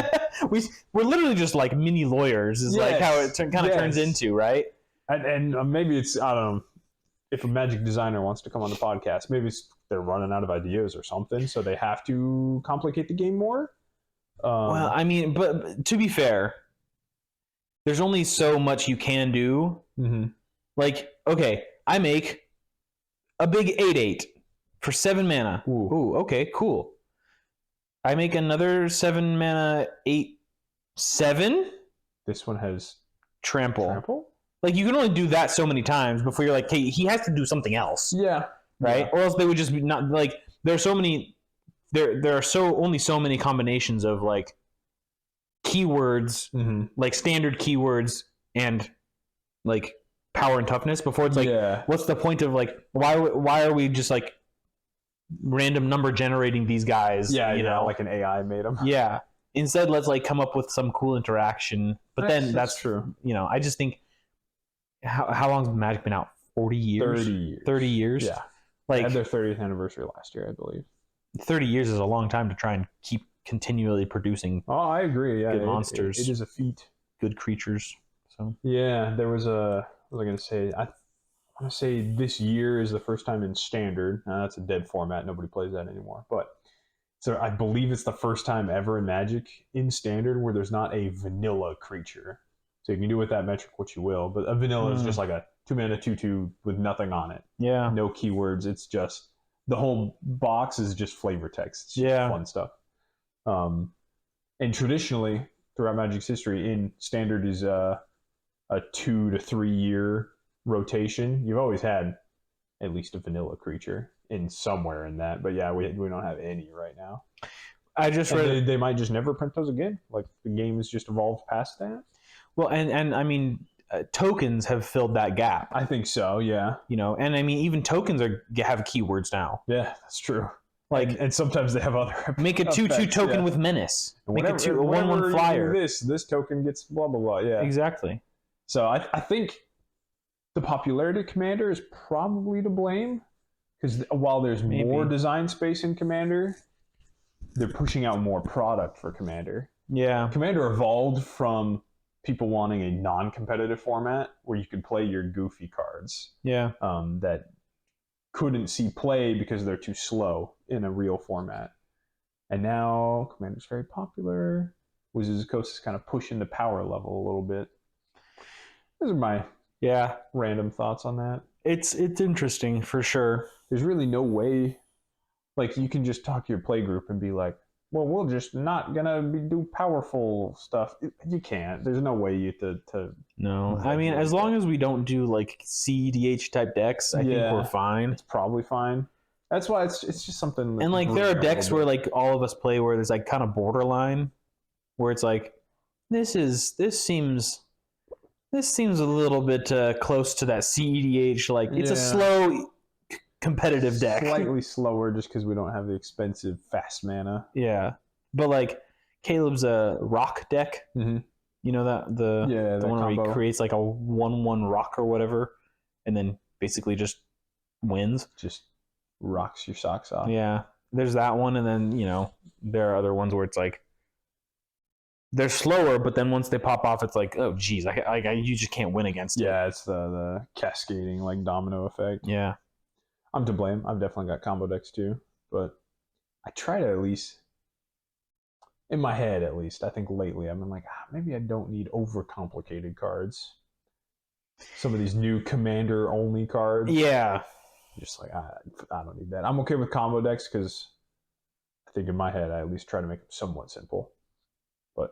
D: we're literally just like mini lawyers. Is like how it kind of turns into, right?
C: And maybe it's, I don't know, if a Magic designer wants to come on the podcast, maybe they're running out of ideas or something, so they have to complicate the game more.
D: Well, I mean, but to be fair, there's only so much you can do.
C: Mm-hmm.
D: Like, okay, I make a big 8/8 for 7 mana. Ooh, okay, cool. I make another 7 mana 8/7.
C: This one has
D: trample. Like, you can only do that so many times before you're like, hey, he has to do something else.
C: Yeah.
D: Right?
C: Yeah.
D: Or else they would just be not like, there's so many. There are only so many combinations of like keywords, like standard keywords and like power and toughness before it's like, what's the point of like, why are we just like random number generating these guys?
C: Yeah,
D: you know,
C: like an AI made them.
D: Yeah. Instead, let's like come up with some cool interaction. But then that's
C: true.
D: You know, I just think how long's Magic been out? 40 years?
C: 30 years.
D: 30 years?
C: Yeah.
D: Like,
C: they had their 30th anniversary last year, I believe.
D: 30 years is a long time to try and keep continually producing.
C: Oh, I agree. Yeah,
D: good monsters.
C: It is a feat.
D: Good creatures. So
C: yeah, there was a. What was I going to say? I want to say this year is the first time in Standard. That's a dead format. Nobody plays that anymore. But so I believe it's the first time ever in Magic in Standard where there's not a vanilla creature. So you can do with that metric what you will, but a vanilla is just like a 2-mana 2/2 with nothing on it.
D: Yeah.
C: No keywords. It's just the whole box is just flavor text. It's just fun stuff. And traditionally, throughout Magic's history, in Standard is a 2 to 3 year rotation. You've always had at least a vanilla creature in somewhere in that, but yeah, we don't have any right now.
D: I just read
C: they might just never print those again. Like the game has just evolved past that.
D: Well, and I mean, tokens have filled that gap.
C: I think so. Yeah.
D: You know, and I mean, even tokens have keywords now.
C: Yeah, that's true.
D: Like,
C: and sometimes they have other.
D: Make a 2/2 token with menace. Make a 1/1 flyer.
C: This token gets blah blah blah. Yeah.
D: Exactly.
C: So I think the popularity of Commander is probably to blame, because while there's more design space in Commander, they're pushing out more product for Commander.
D: Yeah.
C: Commander evolved from people wanting a non-competitive format where you could play your goofy cards.
D: Yeah.
C: That couldn't see play because they're too slow in a real format. And now Commander's very popular. Wizards of the Coast is kind of pushing the power level a little bit. Those are my random thoughts on that.
D: It's interesting for sure.
C: There's really no way, like, you can just talk to your play group and be like, well, we're just not gonna do powerful stuff. You can't. There's no way you to.
D: No, I mean, as long as we don't do like CEDH type decks, I think we're fine.
C: It's probably fine. That's why it's just something.
D: And like, there are decks where like all of us play where there's like kind of borderline, where it's like, this seems a little bit close to that CEDH. Like, it's a slow, competitive deck.
C: Slightly slower just because we don't have the expensive fast mana.
D: Yeah. But like, Caleb's a rock deck.
C: Mm-hmm.
D: You know the one where he creates like a 1/1 rock or whatever, and then basically just wins.
C: Just rocks your socks off.
D: Yeah. There's that one, and then, you know, there are other ones where it's like, they're slower, but then once they pop off, it's like, oh, geez, you just can't win against it.
C: Yeah, it's the cascading, like, domino effect.
D: Yeah.
C: I'm to blame. I've definitely got combo decks too, but I try to, at least, in my head at least, I think lately, I've been like, maybe I don't need overcomplicated cards. Some of these new Commander-only cards.
D: Yeah.
C: Just like, I don't need that. I'm okay with combo decks because I think in my head, I at least try to make them somewhat simple. But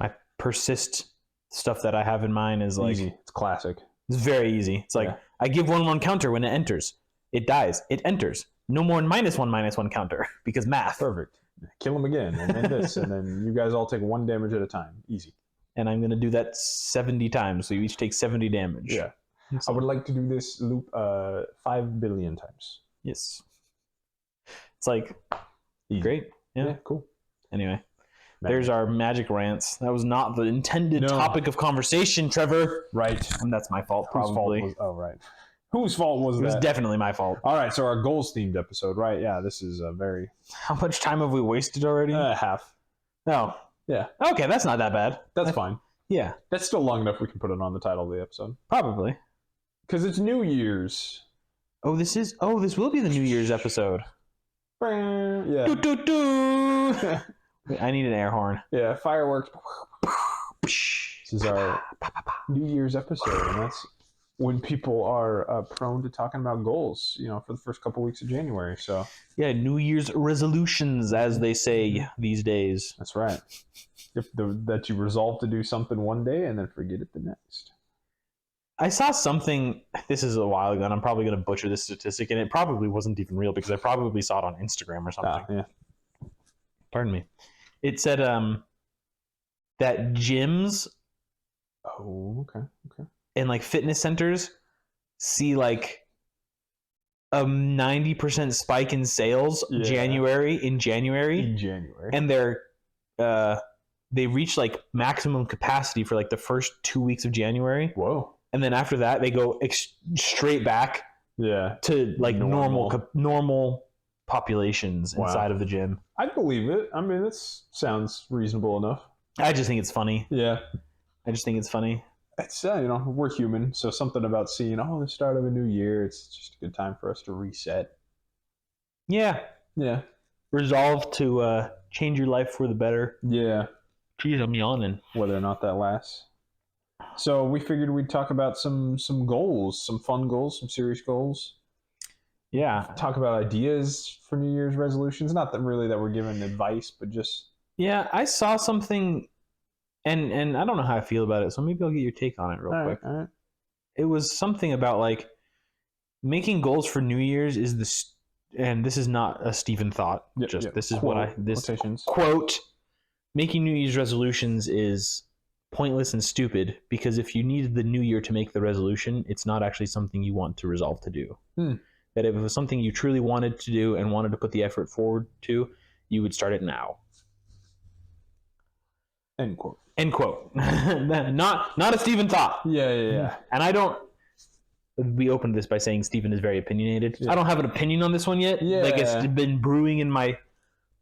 D: my persist stuff that I have in mind is like,
C: easy. It's classic.
D: It's very easy. It's like, I give 1/1 counter when it enters. It dies. It enters. no more -1/-1 counter because math.
C: Perfect. Kill him again, and then this, and then you guys all take 1 damage at a time. Easy.
D: And I'm going to do that 70 times, so you each take 70 damage.
C: Yeah. I would like to do this loop 5 billion times.
D: Yes. It's like,
C: Easy.
D: great. Yeah.
C: Cool.
D: Anyway, there's our magic rants. That was not the intended topic of conversation, Trevor.
C: Right.
D: And that's my fault, probably.
C: Right. Whose fault was that?
D: It was definitely my fault.
C: All right, so our goals-themed episode, right? Yeah, this is a very...
D: How much time have we wasted already?
C: Half.
D: No.
C: Yeah.
D: Okay, that's not that bad.
C: That's fine.
D: Yeah.
C: That's still long enough we can put it on the title of the episode.
D: Probably.
C: Because it's New Year's.
D: This will be the New Year's episode.
C: Yeah.
D: Doo, doo, doo. Wait, I need an air horn.
C: Yeah, fireworks. This is our New Year's episode, and that's when people are prone to talking about goals, for the first couple weeks of January. So
D: yeah, New Year's resolutions, as they say these days.
C: that's right. That you resolve to do something one day and then forget it the next.
D: I saw something, this is a while ago, and I'm probably going to butcher this statistic, and it probably wasn't even real because I probably saw it on Instagram or something.
C: Yeah.
D: Pardon me. It said that gyms
C: Oh, okay.
D: and like fitness centers see like a 90% spike in sales in January,
C: In January.
D: and they reach like maximum capacity for like the first 2 weeks of January.
C: Whoa.
D: And then after that, they go straight back
C: Yeah.
D: to like normal populations inside of the gym.
C: I believe it. I mean, it sounds reasonable enough.
D: I just think it's funny.
C: Yeah. It's, we're human. So something about seeing, the start of a new year, it's just a good time for us to reset.
D: Yeah.
C: Yeah.
D: Resolve to change your life for the better.
C: Yeah.
D: Jeez, I'm yawning.
C: Whether or not that lasts. So we figured we'd talk about some goals, some fun goals, some serious goals.
D: Yeah.
C: Talk about ideas for New Year's resolutions. Not that really that we're giving advice, but just...
D: Yeah, I saw something, and I don't know how I feel about it, so maybe I'll get your take on it real quick.
C: All right.
D: It was something about like making goals for New Year's and this is not a Stephen thought. This is
C: quotations.
D: Quote: making New Year's resolutions is pointless and stupid because if you needed the new year to make the resolution, it's not actually something you want to resolve to do. That if it was something you truly wanted to do and wanted to put the effort forward to, you would start it now.
C: End quote.
D: Not a Stephen thought.
C: Yeah.
D: And we opened this by saying Stephen is very opinionated. Yeah. I don't have an opinion on this one yet.
C: Yeah.
D: Like it's been brewing in my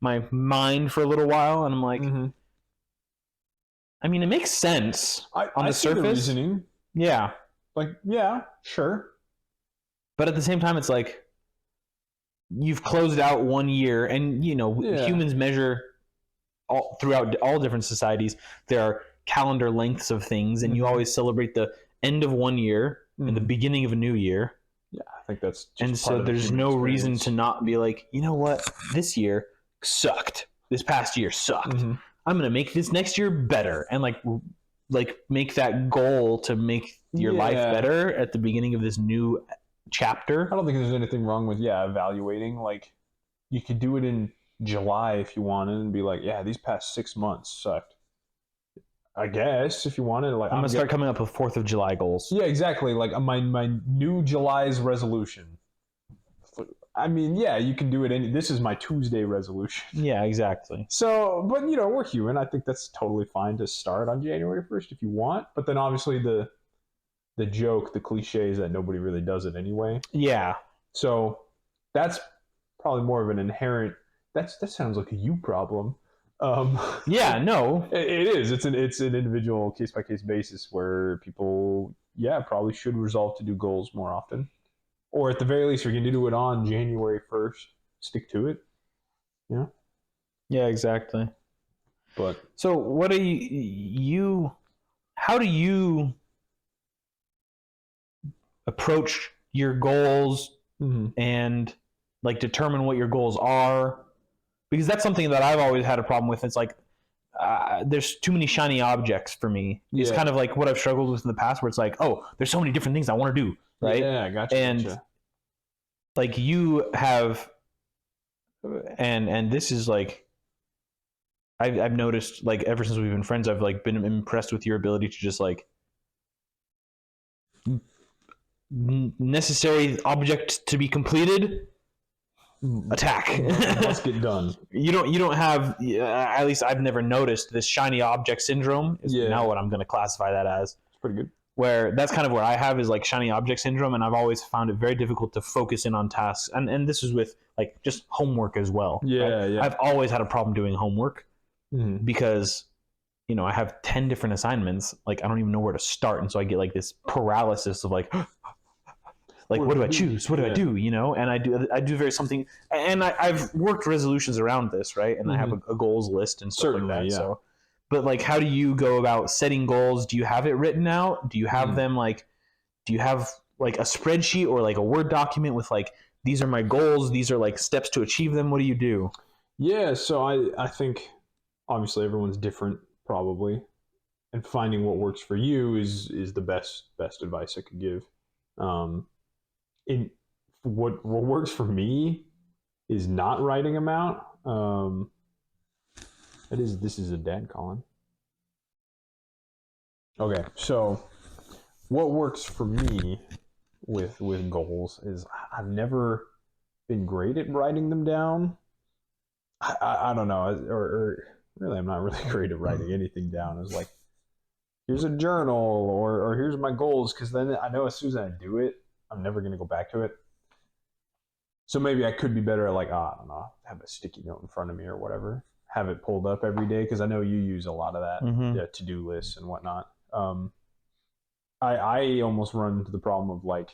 D: mind for a little while, and I'm like, I mean, it makes sense on the surface.
C: The reasoning.
D: Yeah.
C: Like, yeah, sure.
D: But at the same time, it's like you've closed out 1 year, and humans measure throughout all different societies. There are calendar lengths of things, and you always celebrate the end of 1 year and the beginning of a new year.
C: Yeah, I think that's just
D: and so there's no reason to not be like, you know what, this year sucked. This past year sucked. I'm gonna make this next year better, and like make that goal to make your life better at the beginning of this new chapter.
C: I don't think there's anything wrong with evaluating. Like, you could do it in July if you wanted and be like, these past 6 months sucked. I guess if you wanted, like,
D: I'm gonna start coming up with 4th of July goals.
C: Yeah, exactly. Like my new July's resolution. I mean, you can do it. This is my Tuesday resolution.
D: Yeah, exactly.
C: So, but we're human. I think that's totally fine to start on January 1st if you want. But then obviously the joke, the cliche is that nobody really does it anyway.
D: Yeah.
C: So that's probably more of an inherent. That sounds like a you problem.
D: Yeah, no,
C: it is. It's an individual case by case basis where people, probably should resolve to do goals more often, or at the very least, you're going to do it on January 1st. Stick to it. Yeah.
D: Yeah, exactly.
C: But
D: so, what do you? How do you approach your goals and like determine what your goals are? Because that's something that I've always had a problem with. It's like there's too many shiny objects for me. It's kind of like what I've struggled with in the past, where it's like, there's so many different things I want to do, right?
C: Yeah, gotcha.
D: And like you have, and this is like, I've noticed like ever since we've been friends, I've like been impressed with your ability to just like necessary object to be completed, attack.
C: Let's get done.
D: You don't have, at least I've never noticed this shiny object syndrome is now what I'm going to classify that as.
C: It's pretty good.
D: Where that's kind of where I have is like shiny object syndrome, and I've always found it very difficult to focus in on tasks, and this is with like just homework as well.
C: Yeah.
D: I've always had a problem doing homework because I have 10 different assignments. Like I don't even know where to start, and so I get like this paralysis of like what do I choose? What do I do? And I do very something, and I've worked resolutions around this, right? And I have a goals list and stuff like that.
C: Yeah.
D: So, but like, how do you go about setting goals? Do you have it written out? Do you have them like? Do you have like a spreadsheet or like a Word document with like, these are my goals, these are like steps to achieve them? What do you do?
C: Yeah, so I think obviously everyone's different probably, and finding what works for you is the best advice I could give. In what works for me is not writing them out. This is a dad calling. Okay, so what works for me with goals is I've never been great at writing them down. I don't know, or really I'm not really great at writing anything down. It's like, here's a journal or here's my goals, because then I know as soon as I do it, I'm never going to go back to it. So maybe I could be better at like, I don't know, have a sticky note in front of me or whatever. Have it pulled up every day, because I know you use a lot of that, to-do lists and whatnot. I almost run into the problem of like,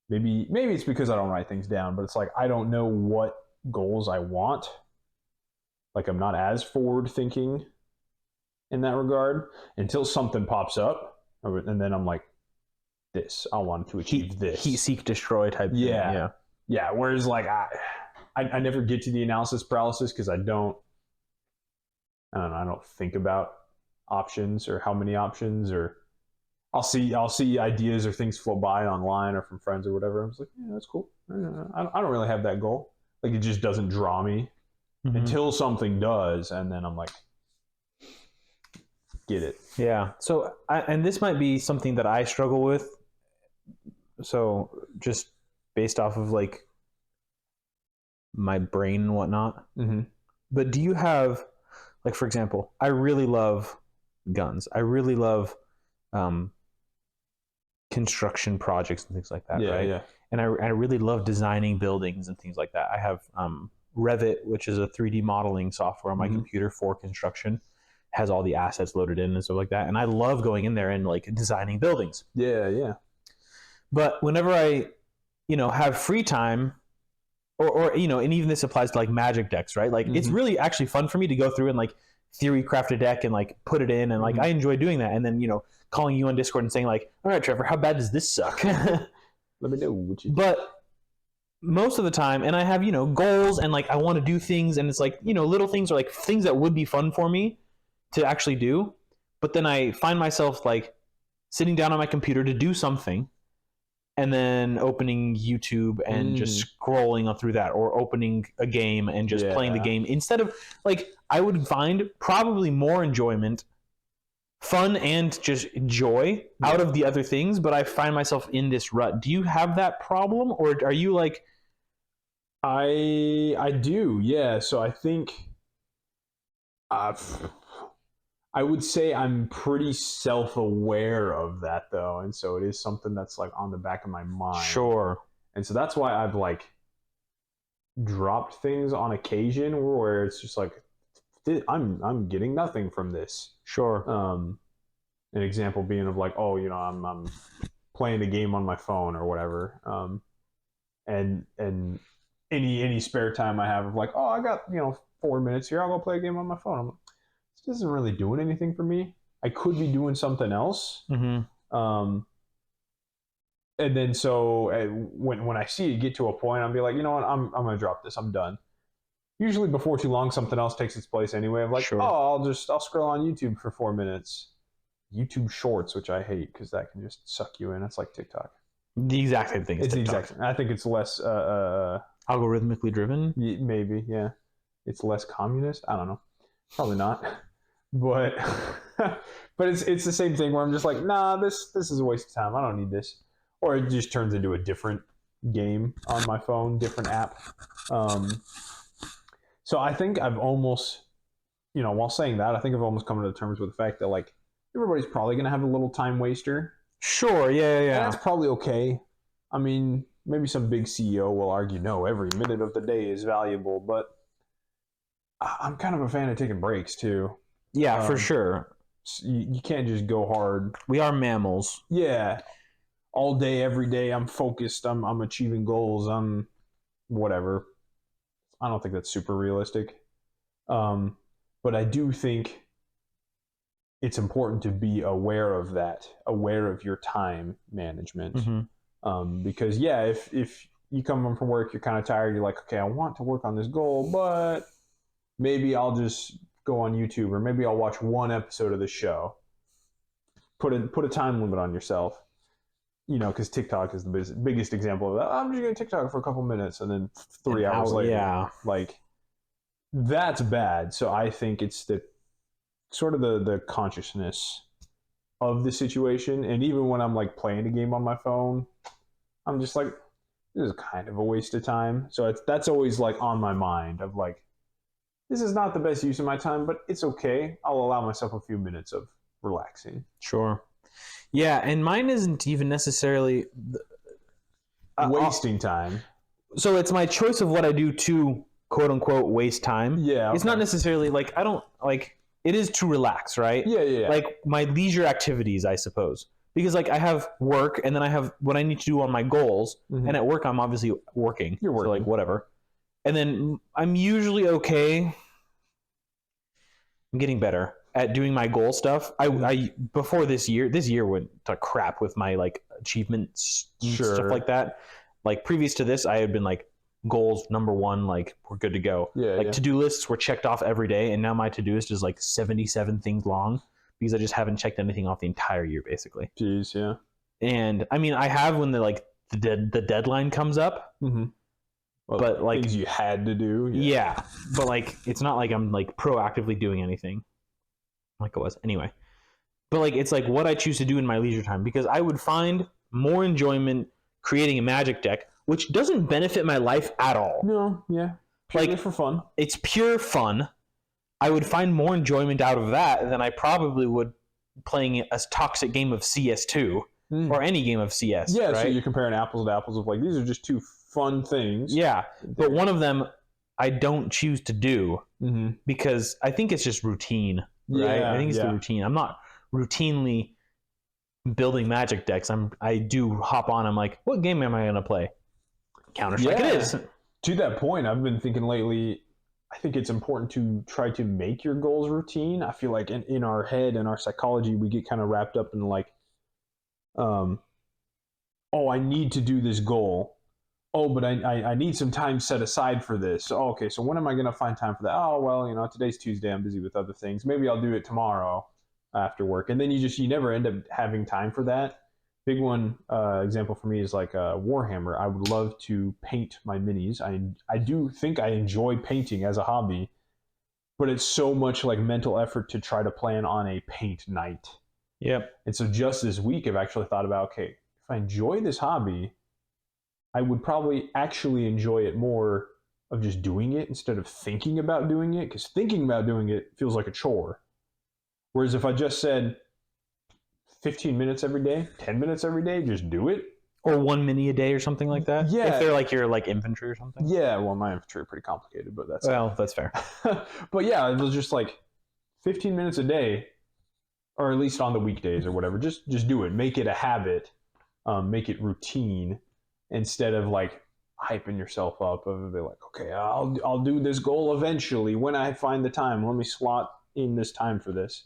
C: maybe it's because I don't write things down, but it's like I don't know what goals I want. Like I'm not as forward thinking in that regard until something pops up, and then I'm like, I want to achieve this.
D: Heat, seek, destroy type thing.
C: Yeah. Whereas like I never get to the analysis paralysis because I don't think about options or how many options, or I'll see ideas or things flow by online or from friends or whatever. I'm just like, yeah, that's cool. I don't really have that goal. Like it just doesn't draw me until something does, and then I'm like, get it.
D: Yeah. So and this might be something that I struggle with. So just based off of like my brain and whatnot. But do you have, like, for example, I really love guns. I really love construction projects and things like that, right? Yeah. And I really love designing buildings and things like that. I have Revit, which is a 3D modeling software on my computer for construction. Has all the assets loaded in and stuff like that. And I love going in there and like designing buildings.
C: Yeah.
D: But whenever I, have free time, or and even this applies to like magic decks, right? Like it's really actually fun for me to go through and like theory craft a deck and like put it in, and like I enjoy doing that. And then calling you on Discord and saying like, all right, Trevor, how bad does this suck?
C: Let me know what you do.
D: But most of the time, and I have goals and like I want to do things, and it's like little things, or like things that would be fun for me to actually do, but then I find myself like sitting down on my computer to do something, and then opening YouTube and just scrolling through that, or opening a game and just playing the game, instead of like, I would find probably more enjoyment, fun, and just joy out of the other things, but I find myself in this rut. Do you have that problem, or are you like...
C: I do, yeah. So I think I would say I'm pretty self-aware of that, though, and so it is something that's like on the back of my mind.
D: Sure.
C: And so that's why I've like dropped things on occasion where it's just like, I'm getting nothing from this.
D: Sure.
C: An example being of like, I'm playing a game on my phone or whatever, and any spare time I have of like, I got 4 minutes here, I'll go play a game on my phone. I'm like, this isn't really doing anything for me. I could be doing something else. And then so when I see it get to a point, I'll be like, you know what, I'm gonna drop this. I'm done. Usually before too long, something else takes its place anyway. I'm like,
D: sure.
C: I'll scroll on YouTube for 4 minutes. YouTube Shorts, which I hate because that can just suck you in. It's like TikTok.
D: The exact same thing.
C: It's the exact same. I think it's less
D: algorithmically driven.
C: Maybe, yeah. It's less communist. I don't know. Probably not. But but it's the same thing where I'm just like, nah, this is a waste of time. I don't need this. Or it just turns into a different game on my phone, different app. So I think I've almost, while saying that, I think I've almost come to terms with the fact that like everybody's probably gonna have a little time waster.
D: Sure, yeah.
C: And that's probably okay. I mean, maybe some big CEO will argue, no, every minute of the day is valuable, but I'm kind of a fan of taking breaks too.
D: Yeah, for sure.
C: You can't just go hard.
D: We are mammals.
C: Yeah. All day, every day, I'm focused. I'm achieving goals. I'm whatever. I don't think that's super realistic. But I do think it's important to be aware of that, aware of your time management.
D: Mm-hmm.
C: Because, yeah, if you come home from work, you're kind of tired, you're like, okay, I want to work on this goal, but maybe I'll just go on YouTube, or maybe I'll watch one episode of the show. Put a time limit on yourself. Because TikTok is the biggest example of that. I'm just going to TikTok for a couple minutes, and then 3 hours later.
D: Yeah.
C: Like, that's bad. So I think it's the sort of the consciousness of the situation. And even when I'm like playing a game on my phone, I'm just like, this is kind of a waste of time. So that's always like on my mind of like, this is not the best use of my time, but it's okay. I'll allow myself a few minutes of relaxing.
D: Sure. Yeah, and mine isn't even necessarily
C: wasting time.
D: So it's my choice of what I do to quote unquote waste time.
C: Yeah. Okay.
D: It's not necessarily like I don't like it is to relax, right?
C: Yeah.
D: Like my leisure activities, I suppose. Because like I have work and then I have what I need to do on my goals. Mm-hmm. And at work I'm obviously working.
C: You're working.
D: So like whatever. And then I'm usually okay. I'm getting better at doing my goal stuff. I before this year went to crap with my like achievements stuff like that. Like previous to this, I had been like goals number 1, like we're good to go. To-do lists were checked off every day, and now my to-do list is like 77 things long because I just haven't checked anything off the entire year basically.
C: Jeez, yeah.
D: And I mean, I have when the deadline comes up.
C: Mm-hmm. Well,
D: but like
C: things you had to do.
D: Yeah, but like it's not like I'm like proactively doing anything like I was anyway. But like it's like what I choose to do in my leisure time, because I would find more enjoyment creating a magic deck, which doesn't benefit my life at all.
C: No, yeah. Purely
D: like
C: for fun.
D: It's pure fun. I would find more enjoyment out of that than I probably would playing a toxic game of CS2 or any game of CS.
C: Yeah,
D: right?
C: So you're comparing apples to apples of like, these are just two fun things.
D: Yeah, but one of them I don't choose to do because I think it's just routine. Right? I think it's the routine. I'm not routinely building magic decks. I do hop on. I'm like, what game am I going to play? Counter-Strike. It is.
C: To that point, I've been thinking lately, I think it's important to try to make your goals routine. I feel like in our head and our psychology, we get kind of wrapped up in like, I need to do this goal. Oh, but I need some time set aside for this. Oh, okay, so when am I going to find time for that? Oh, well, today's Tuesday. I'm busy with other things. Maybe I'll do it tomorrow after work. And then you never end up having time for that. Big one example for me is like Warhammer. I would love to paint my minis. I do think I enjoy painting as a hobby, but it's so much like mental effort to try to plan on a paint night.
D: Yep.
C: And so just this week, I've actually thought about, okay, if I enjoy this hobby, I would probably actually enjoy it more of just doing it instead of thinking about doing it, because thinking about doing it feels like a chore. Whereas if I just said 15 minutes every day, 10 minutes every day, just do it.
D: Or 1 mini a day or something like that.
C: Yeah.
D: If they're like your like infantry or something.
C: Yeah, well, my infantry are pretty complicated, but that's
D: fair.
C: But yeah, it was just like 15 minutes a day, or at least on the weekdays or whatever. Just do it. Make it a habit. Make it routine. Instead of like hyping yourself up of be like, okay, I'll do this goal eventually when I find the time. Let me slot in this time for this.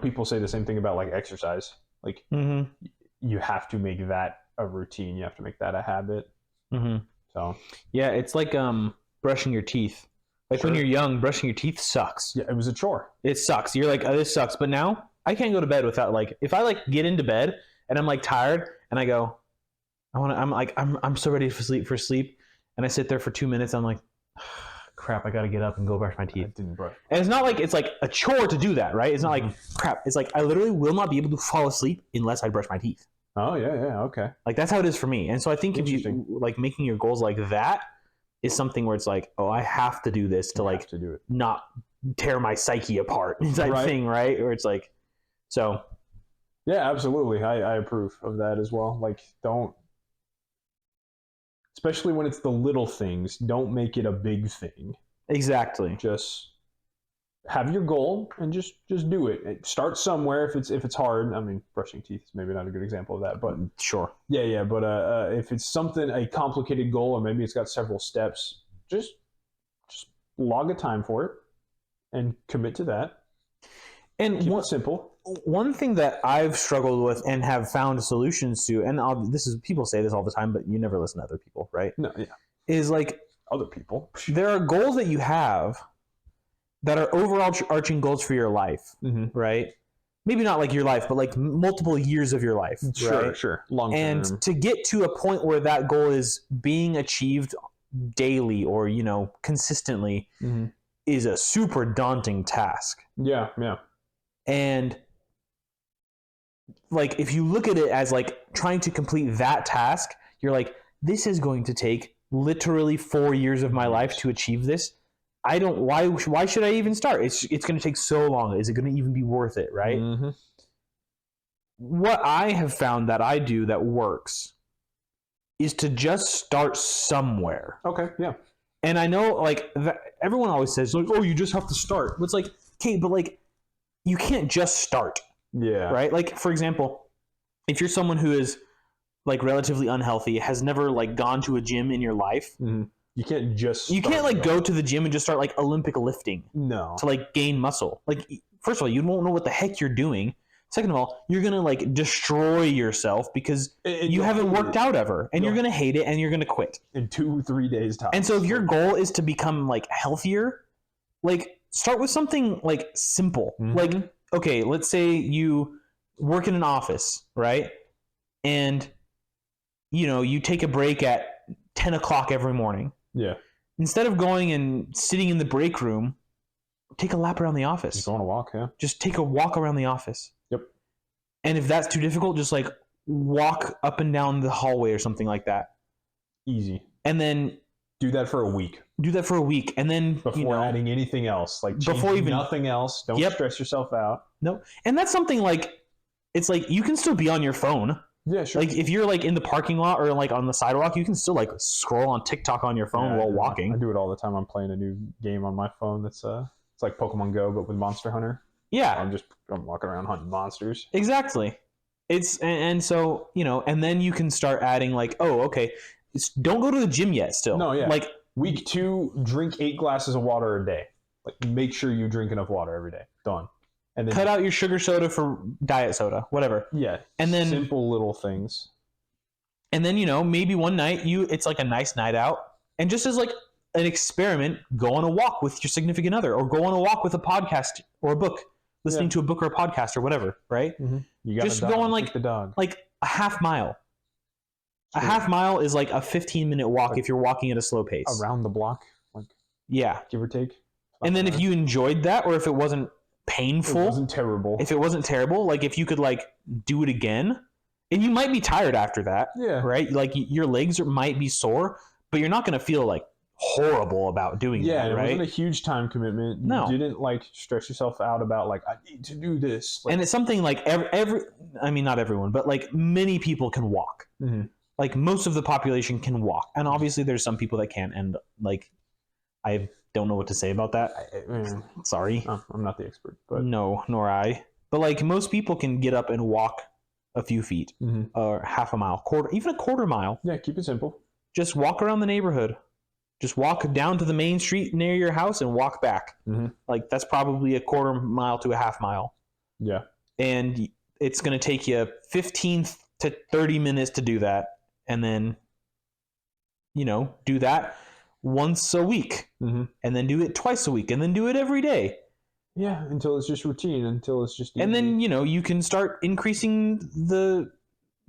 C: People say the same thing about like exercise. Like you have to make that a routine. You have to make that a habit. So
D: yeah, it's like brushing your teeth. Like when you're young, brushing your teeth sucks.
C: Yeah, it was a chore.
D: It sucks. You're like, oh, this sucks. But now I can't go to bed without like, if I like get into bed and I'm like tired, and I go, I'm so ready for sleep, and I sit there for 2 minutes. I'm like, crap, I got to get up and go brush my teeth.
C: I didn't brush.
D: And it's not like it's like a chore to do that, right? It's not like crap. It's like I literally will not be able to fall asleep unless I brush my teeth.
C: Oh yeah, okay.
D: Like that's how it is for me. And so I think if you like making your goals like that is something where it's like, oh, I have to do this to like
C: to do it,
D: not tear my psyche apart type thing, right? Or it's like, so.
C: Yeah, absolutely. I approve of that as well. Like, don't, especially when it's the little things, don't make it a big thing.
D: Exactly.
C: Just have your goal and just do it. Start somewhere if it's hard. I mean, brushing teeth is maybe not a good example of that, but
D: sure.
C: Yeah. But if it's something, a complicated goal, or maybe it's got several steps, just log a time for it and commit to that.
D: And
C: keep it simple.
D: One thing that I've struggled with and have found solutions to, and this is people say this all the time, but you never listen to other people, right?
C: No, yeah.
D: Is like
C: other people.
D: There are goals that you have that are overarching goals for your life, right? Maybe not like your life, but like multiple years of your life.
C: Sure. Long term.
D: And to get to a point where that goal is being achieved daily or, consistently is a super daunting task.
C: Yeah.
D: And like, if you look at it as like trying to complete that task, you're like, this is going to take literally 4 years of my life to achieve this. Why should I even start? It's going to take so long. Is it going to even be worth it, right? What I have found that I do that works is to just start somewhere.
C: Okay, yeah.
D: And I know, like, everyone always says, like, oh, you just have to start. But it's like, okay, but like, you can't just start.
C: Yeah.
D: Right? Like, for example, if you're someone who is like relatively unhealthy, has never like gone to a gym in your life,
C: you can't just
D: you can't like go to the gym and just start like Olympic lifting.
C: No.
D: To like gain muscle. Like, first of all, you won't know what the heck you're doing. Second of all, you're gonna like destroy yourself because you haven't worked out ever, and you're gonna hate it, and you're gonna quit
C: in 2-3 days time.
D: And so, if your goal is to become like healthier, like start with something like simple. Like, okay, let's say you work in an office, right? And you take a break at 10 o'clock every morning.
C: Yeah.
D: Instead of going and sitting in the break room, take a lap around the office.
C: Just go on a walk, yeah.
D: Just take a walk around the office.
C: Yep.
D: And if that's too difficult, just like walk up and down the hallway or something like that.
C: Easy.
D: And then
C: do that for a week.
D: And then
C: before adding anything else, like
D: before even
C: nothing else. Don't stress yourself out.
D: No. And that's something like, it's like you can still be on your phone.
C: Yeah, sure.
D: Like if you're like in the parking lot or like on the sidewalk, you can still like scroll on TikTok on your phone while walking.
C: I do it all the time. I'm playing a new game on my phone that's it's like Pokemon Go but with Monster Hunter.
D: Yeah.
C: I'm walking around hunting monsters.
D: Exactly. It's and so, and then you can start adding like, oh, okay, don't go to the gym yet still.
C: No, yeah.
D: Like
C: week 2, drink 8 glasses of water a day. Like make sure you drink enough water every day. Done. And then
D: cut out your sugar soda for diet soda, whatever.
C: Yeah.
D: And then
C: simple little things.
D: And then, maybe one night it's like a nice night out, and just as like an experiment, go on a walk with your significant other, or go on a walk with a podcast or a book, listening to a book or a podcast or whatever, right?
C: You got
D: just go on like
C: the dog.
D: Like a half mile.
C: Sure.
D: A half mile is like a 15-minute walk if you're walking at a slow pace.
C: Around the block, like give or take.
D: And then if you enjoyed that, or if it wasn't painful,
C: it wasn't terrible.
D: If it wasn't terrible, like if you could like do it again, and you might be tired after that, right? Like your legs might be sore, but you're not going to feel like horrible about doing that, right?
C: It wasn't a huge time commitment.
D: No.
C: You didn't like stress yourself out about like I need to do this.
D: And it's something like I mean, not everyone, but like many people can walk. Like most of the population can walk, and obviously there's some people that can't. And like I don't know what to say about that. Sorry,
C: I'm not the expert, but
D: no, nor I. But like most people can get up and walk a few feet, or half a mile, even a quarter mile.
C: Yeah, keep it simple.
D: Just walk around the neighborhood. Just walk down to the main street near your house and walk back. Like that's probably a quarter mile to a half mile.
C: Yeah,
D: and it's going to take you 15 to 30 minutes to do that, and then do that once a week, and then do it twice a week, and then do it every day.
C: Yeah, until it's just routine, until it's just easy.
D: And then, you can start increasing the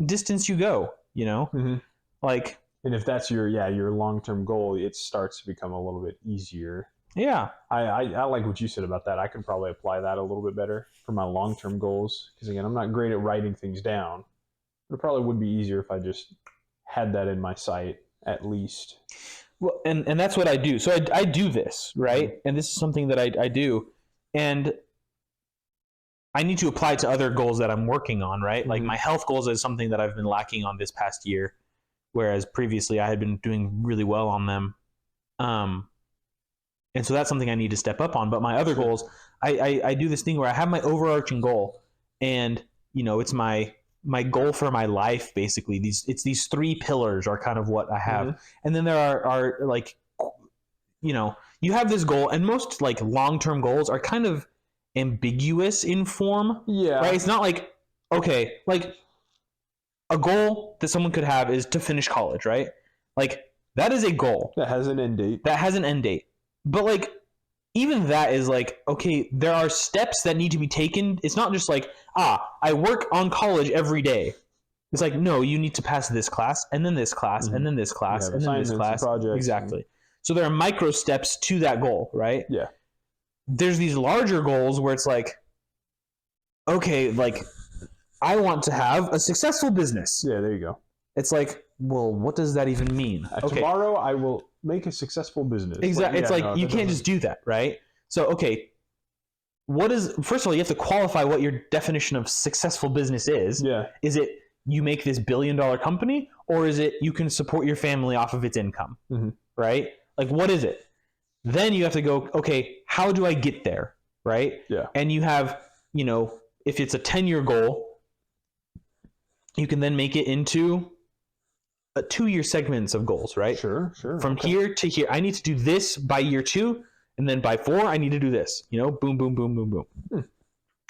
D: distance you go, you know?
C: Mm-hmm.
D: Like,
C: and if that's your long-term goal, it starts to become a little bit easier.
D: yeah.
C: I like what you said about that. I could probably apply that a little bit better for my long-term goals. Because again, I'm not great at writing things down. But it probably would be easier if I just had that in my sight at least.
D: Well, and that's what I do. So I do this, right?
C: Mm-hmm.
D: And this is something that I do. And I need to apply to other goals that I'm working on, right?
C: Mm-hmm.
D: Like my health goals is something that I've been lacking on this past year, whereas previously I had been doing really well on them. And so that's something I need to step up on. But my other goals, I do this thing where I have my overarching goal, and it's my goal for my life, basically. These 3 pillars are kind of what I have.
C: Mm-hmm.
D: And then there are like, you have this goal, and most like long-term goals are kind of ambiguous in form.
C: Yeah.
D: Right? It's not like, okay, like a goal that someone could have is to finish college, right? Like that is a goal.
C: That has an end date.
D: But like even that is like, okay, there are steps that need to be taken. It's not just like, I work on college every day. It's like, no, you need to pass this class, and then this class, and then this class, and then this class. Exactly. So there are micro steps to that goal, right?
C: Yeah.
D: There's these larger goals where it's like, okay, like I want to have a successful business.
C: Yeah, there you go.
D: It's like, well, what does that even mean?
C: Tomorrow I will make a successful business.
D: Exactly. It's like you can't just do that, right? So, okay, first of all, you have to qualify what your definition of successful business is.
C: Yeah.
D: Is it you make this $1 billion company, or is it you can support your family off of its income?
C: Mm-hmm.
D: Right? Like, what is it? Then you have to go, okay, how do I get there? Right?
C: Yeah.
D: And you have, if it's a 10-year goal, you can then make it into a 2-year segments of goals, right?
C: Sure.
D: From here to here, I need to do this by year 2, and then by 4, I need to do this. Boom, boom, boom, boom, boom.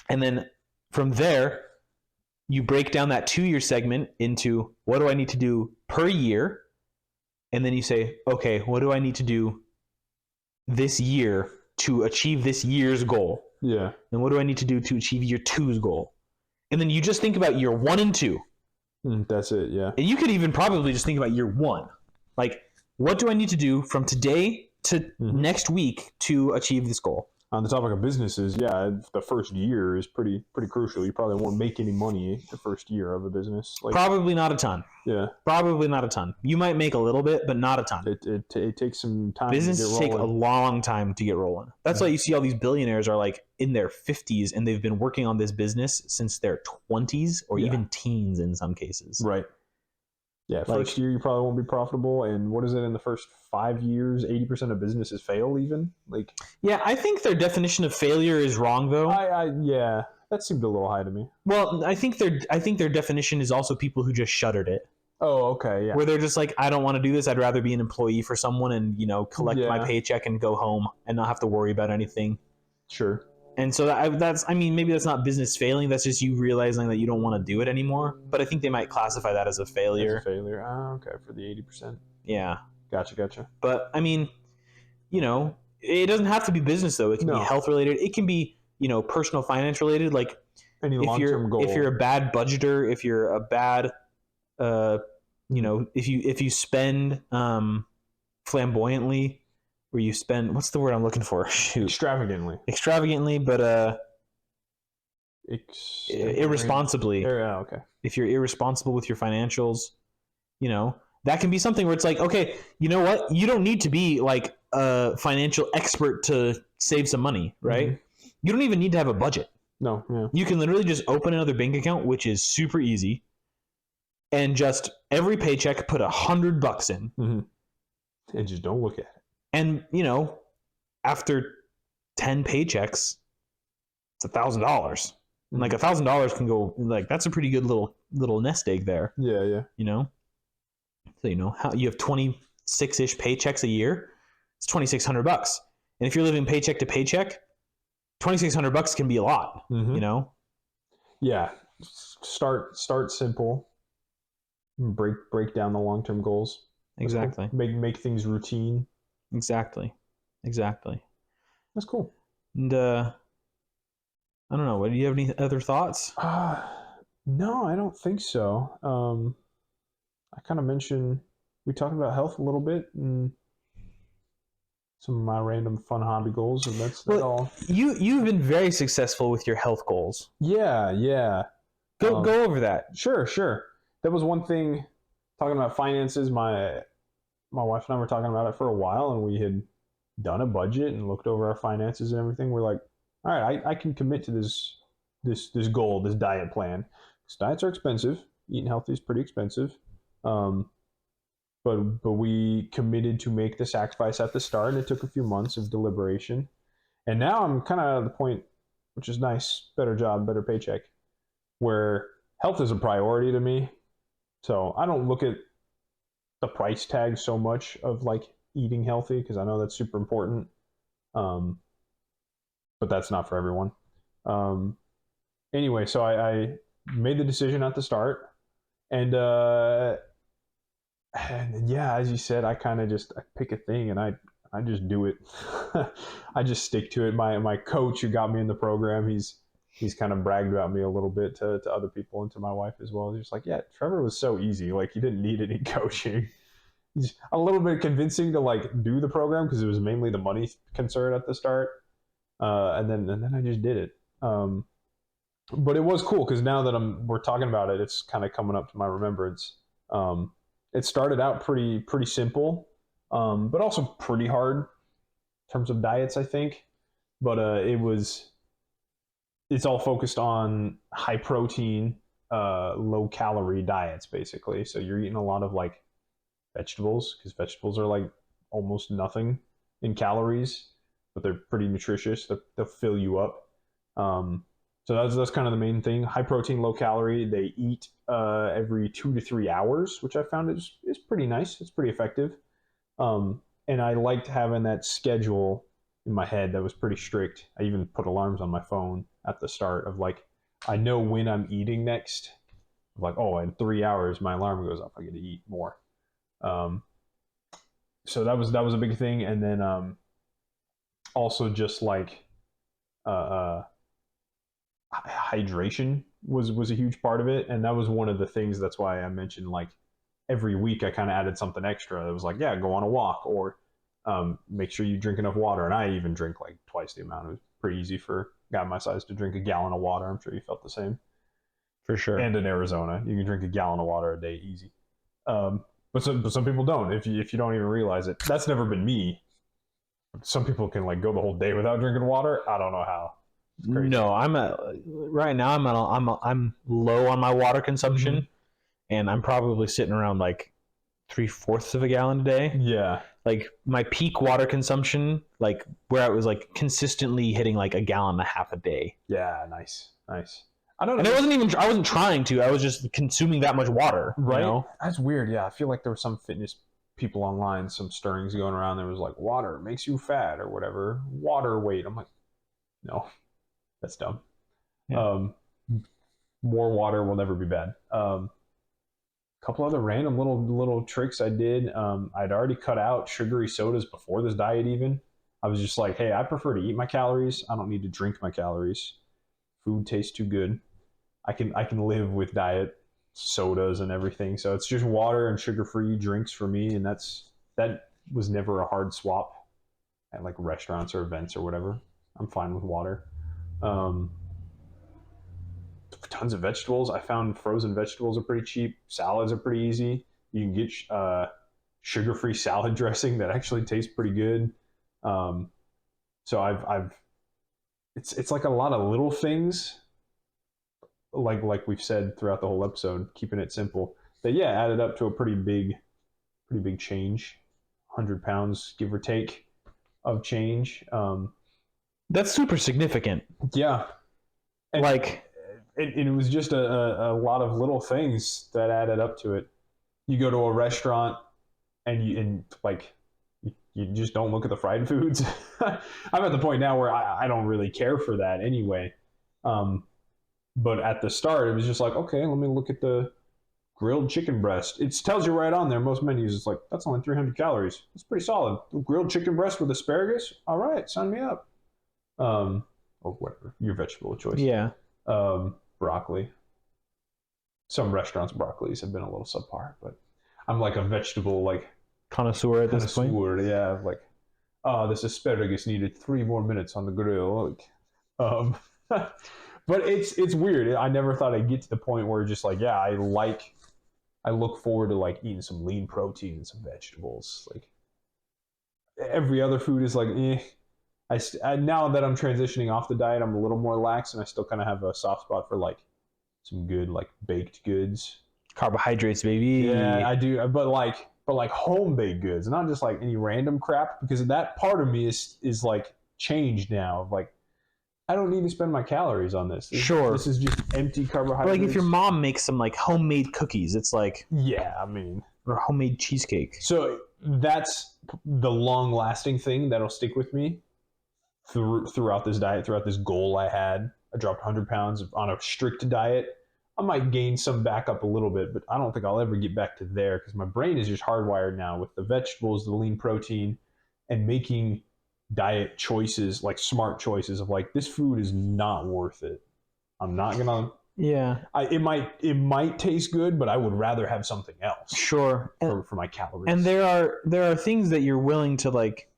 D: And then from there, you break down that 2-year segment into what do I need to do per year, and then you say, okay, what do I need to do this year to achieve this year's goal?
C: Yeah.
D: And what do I need to do to achieve year 2's goal? And then you just think about year 1 and 2.
C: That's it, yeah.
D: And you could even probably just think about year 1. Like, what do I need to do from today to next week to achieve this goal?
C: On the topic of businesses, the first year is pretty crucial. You probably won't make any money the first year of a business.
D: Probably not a ton.
C: Yeah.
D: Probably not a ton. You might make a little bit, but not a ton.
C: It takes some time.
D: Businesses take a long time to get rolling. That's why you see all these billionaires are like in their 50s, and they've been working on this business since their 20s or even teens in some cases.
C: Right. Yeah, first year you probably won't be profitable, and what is it in the first 5 years? 80% of businesses fail, even.
D: Yeah, I think their definition of failure is wrong, though.
C: Yeah, that seemed a little high to me.
D: Well, I think their definition is also people who just shuttered it.
C: Oh, okay, yeah.
D: Where they're just like, I don't want to do this. I'd rather be an employee for someone and collect my paycheck and go home and not have to worry about anything.
C: Sure.
D: And so maybe that's not business failing. That's just you realizing that you don't want to do it anymore. But I think they might classify that as a failure.
C: Okay, for the 80%.
D: Yeah.
C: Gotcha.
D: But it doesn't have to be business though. It can be health related. It can be, personal finance related. Like
C: any long-term goal.
D: If you're a bad budgeter, if you're a bad, if you spend flamboyantly, where you spend, what's the word I'm looking for? Shoot. Extravagantly, but irresponsibly.
C: Yeah, okay.
D: If you're irresponsible with your financials, that can be something where it's like, okay, you know what? You don't need to be like a financial expert to save some money, right? Mm-hmm. You don't even need to have a budget.
C: No, yeah.
D: You can literally just open another bank account, which is super easy, and just every paycheck put $100 in.
C: Mm-hmm. And just don't look at it.
D: And, after 10 paychecks, it's $1,000. Mm-hmm. Like $1,000 can go, like, that's a pretty good little nest egg there.
C: Yeah.
D: So, how you have 26-ish paychecks a year, it's $2,600. And if you're living paycheck to paycheck, $2,600 can be a lot,
C: Yeah. Start simple. Break down the long-term goals.
D: Exactly.
C: Make things routine.
D: Exactly.
C: That's cool.
D: And I don't know. Do you have any other thoughts?
C: No, I don't think so. I kind of mentioned we talked about health a little bit and some of my random fun hobby goals, and that's that all.
D: You've been very successful with your health goals.
C: Yeah, yeah.
D: Go over that.
C: Sure. That was one thing. Talking about finances, my wife and I were talking about it for a while, and we had done a budget and looked over our finances and everything. We're like, all right, I can commit to this goal, this diet plan. Because diets are expensive. Eating healthy is pretty expensive. Um, but we committed to make the sacrifice at the start, and it took a few months of deliberation. And now I'm kind of at the point, which is nice, better job, better paycheck, where health is a priority to me. So I don't look at the price tag so much of like eating healthy because I know that's super important. Um, but that's not for everyone. Um, anyway, so I made the decision at the start, and and yeah, as you said, I kind of just I pick a thing and I just do it. I just stick to it. My coach who got me in the program, he's kind of bragged about me a little bit to other people and to my wife as well. He's just like, yeah, Trevor was so easy. Like he didn't need any coaching. He's a little bit convincing to like do the program because it was mainly the money concern at the start, and then I just did it. But it was cool because now that we're talking about it, it's kind of coming up to my remembrance. It started out pretty simple, but also pretty hard in terms of diets, I think. But it's all focused on high protein, low calorie diets, basically. So you're eating a lot of like vegetables because vegetables are like almost nothing in calories, but they're pretty nutritious. They'll fill you up. So that's kind of the main thing. High protein, low calorie. They eat every 2 to 3 hours, which I found is pretty nice. It's pretty effective. And I liked having that schedule in my head that was pretty strict. I even put alarms on my phone at the start of like, I know when I'm eating next. Like, oh, in 3 hours, my alarm goes off. I get to eat more. Um, so that was a big thing. And then also just like uh, hydration was a huge part of it, and that was one of the things. That's why I mentioned like every week I kind of added something extra. It was like, yeah, go on a walk or make sure you drink enough water. And I even drink like twice the amount. It was pretty easy for a guy my size to drink a gallon of water. I'm sure you felt the same.
D: For sure.
C: And in Arizona, you can drink a gallon of water a day easy. But some people don't. If you don't even realize it, that's never been me. Some people can like go the whole day without drinking water. I don't know how.
D: No, right now. I'm low on my water consumption, and I'm probably sitting around like 3/4 of a gallon a day.
C: Yeah.
D: Like my peak water consumption, like where I was like consistently hitting like a gallon and a half a day.
C: Yeah. Nice. I don't know.
D: And I wasn't trying to. I was just consuming that much water.
C: Right.
D: You know?
C: That's weird. Yeah. I feel like there were some fitness people online, some stirrings going around. There was like water makes you fat or whatever. Water weight. I'm like, no, that's dumb.
D: Yeah.
C: More water will never be bad. Couple other random little tricks I did. I'd already cut out sugary sodas before this diet even. I was just like, hey, I prefer to eat my calories. I don't need to drink my calories. Food tastes too good. I can live with diet sodas and everything. So it's just water and sugar-free drinks for me, and that was never a hard swap at like restaurants or events or whatever. I'm fine with water. Tons of vegetables. I found frozen vegetables are pretty cheap. Salads are pretty easy. You can get sugar-free salad dressing that actually tastes pretty good. So I've it's like a lot of little things, like we've said throughout the whole episode, keeping it simple. That yeah, added up to a pretty big change. 100 pounds, give or take, of change.
D: That's super significant.
C: Yeah, and
D: like
C: it was just a lot of little things that added up to it. You go to a restaurant and you just don't look at the fried foods. I'm at the point now where I don't really care for that anyway. But at the start, it was just like, okay, let me look at the grilled chicken breast. It tells you right on there. Most menus, it's like, that's only 300 calories. It's pretty solid. Grilled chicken breast with asparagus? All right, sign me up. Or whatever, your vegetable of choice.
D: Yeah.
C: Broccoli. some restaurants' broccolis have been a little subpar, but I'm like a vegetable like
D: Connoisseur at this point.
C: Yeah, like, oh, this asparagus needed 3 more minutes on the grill. Like, but it's weird. I never thought I'd get to the point where just like, yeah, I look forward to like eating some lean protein and some vegetables. Like every other food is like, eh. Now that I'm transitioning off the diet, I'm a little more lax, and I still kind of have a soft spot for like some good like baked goods.
D: Carbohydrates, baby.
C: Yeah, I do. But like home baked goods, not just like any random crap, because that part of me is like changed now. Like I don't need to spend my calories on this.
D: Sure.
C: This is just empty carbohydrates.
D: But like if your mom makes some like homemade cookies, it's like,
C: yeah, I mean,
D: or homemade cheesecake.
C: So that's the long lasting thing that'll stick with me throughout this diet, throughout this goal I had. I dropped 100 pounds on a strict diet. I might gain some back up a little bit, but I don't think I'll ever get back to there because my brain is just hardwired now with the vegetables, the lean protein, and making diet choices, like smart choices of like, this food is not worth it. I'm not gonna.
D: Yeah.
C: It might taste good, but I would rather have something else.
D: Sure.
C: For my calories.
D: And there are things that you're willing to like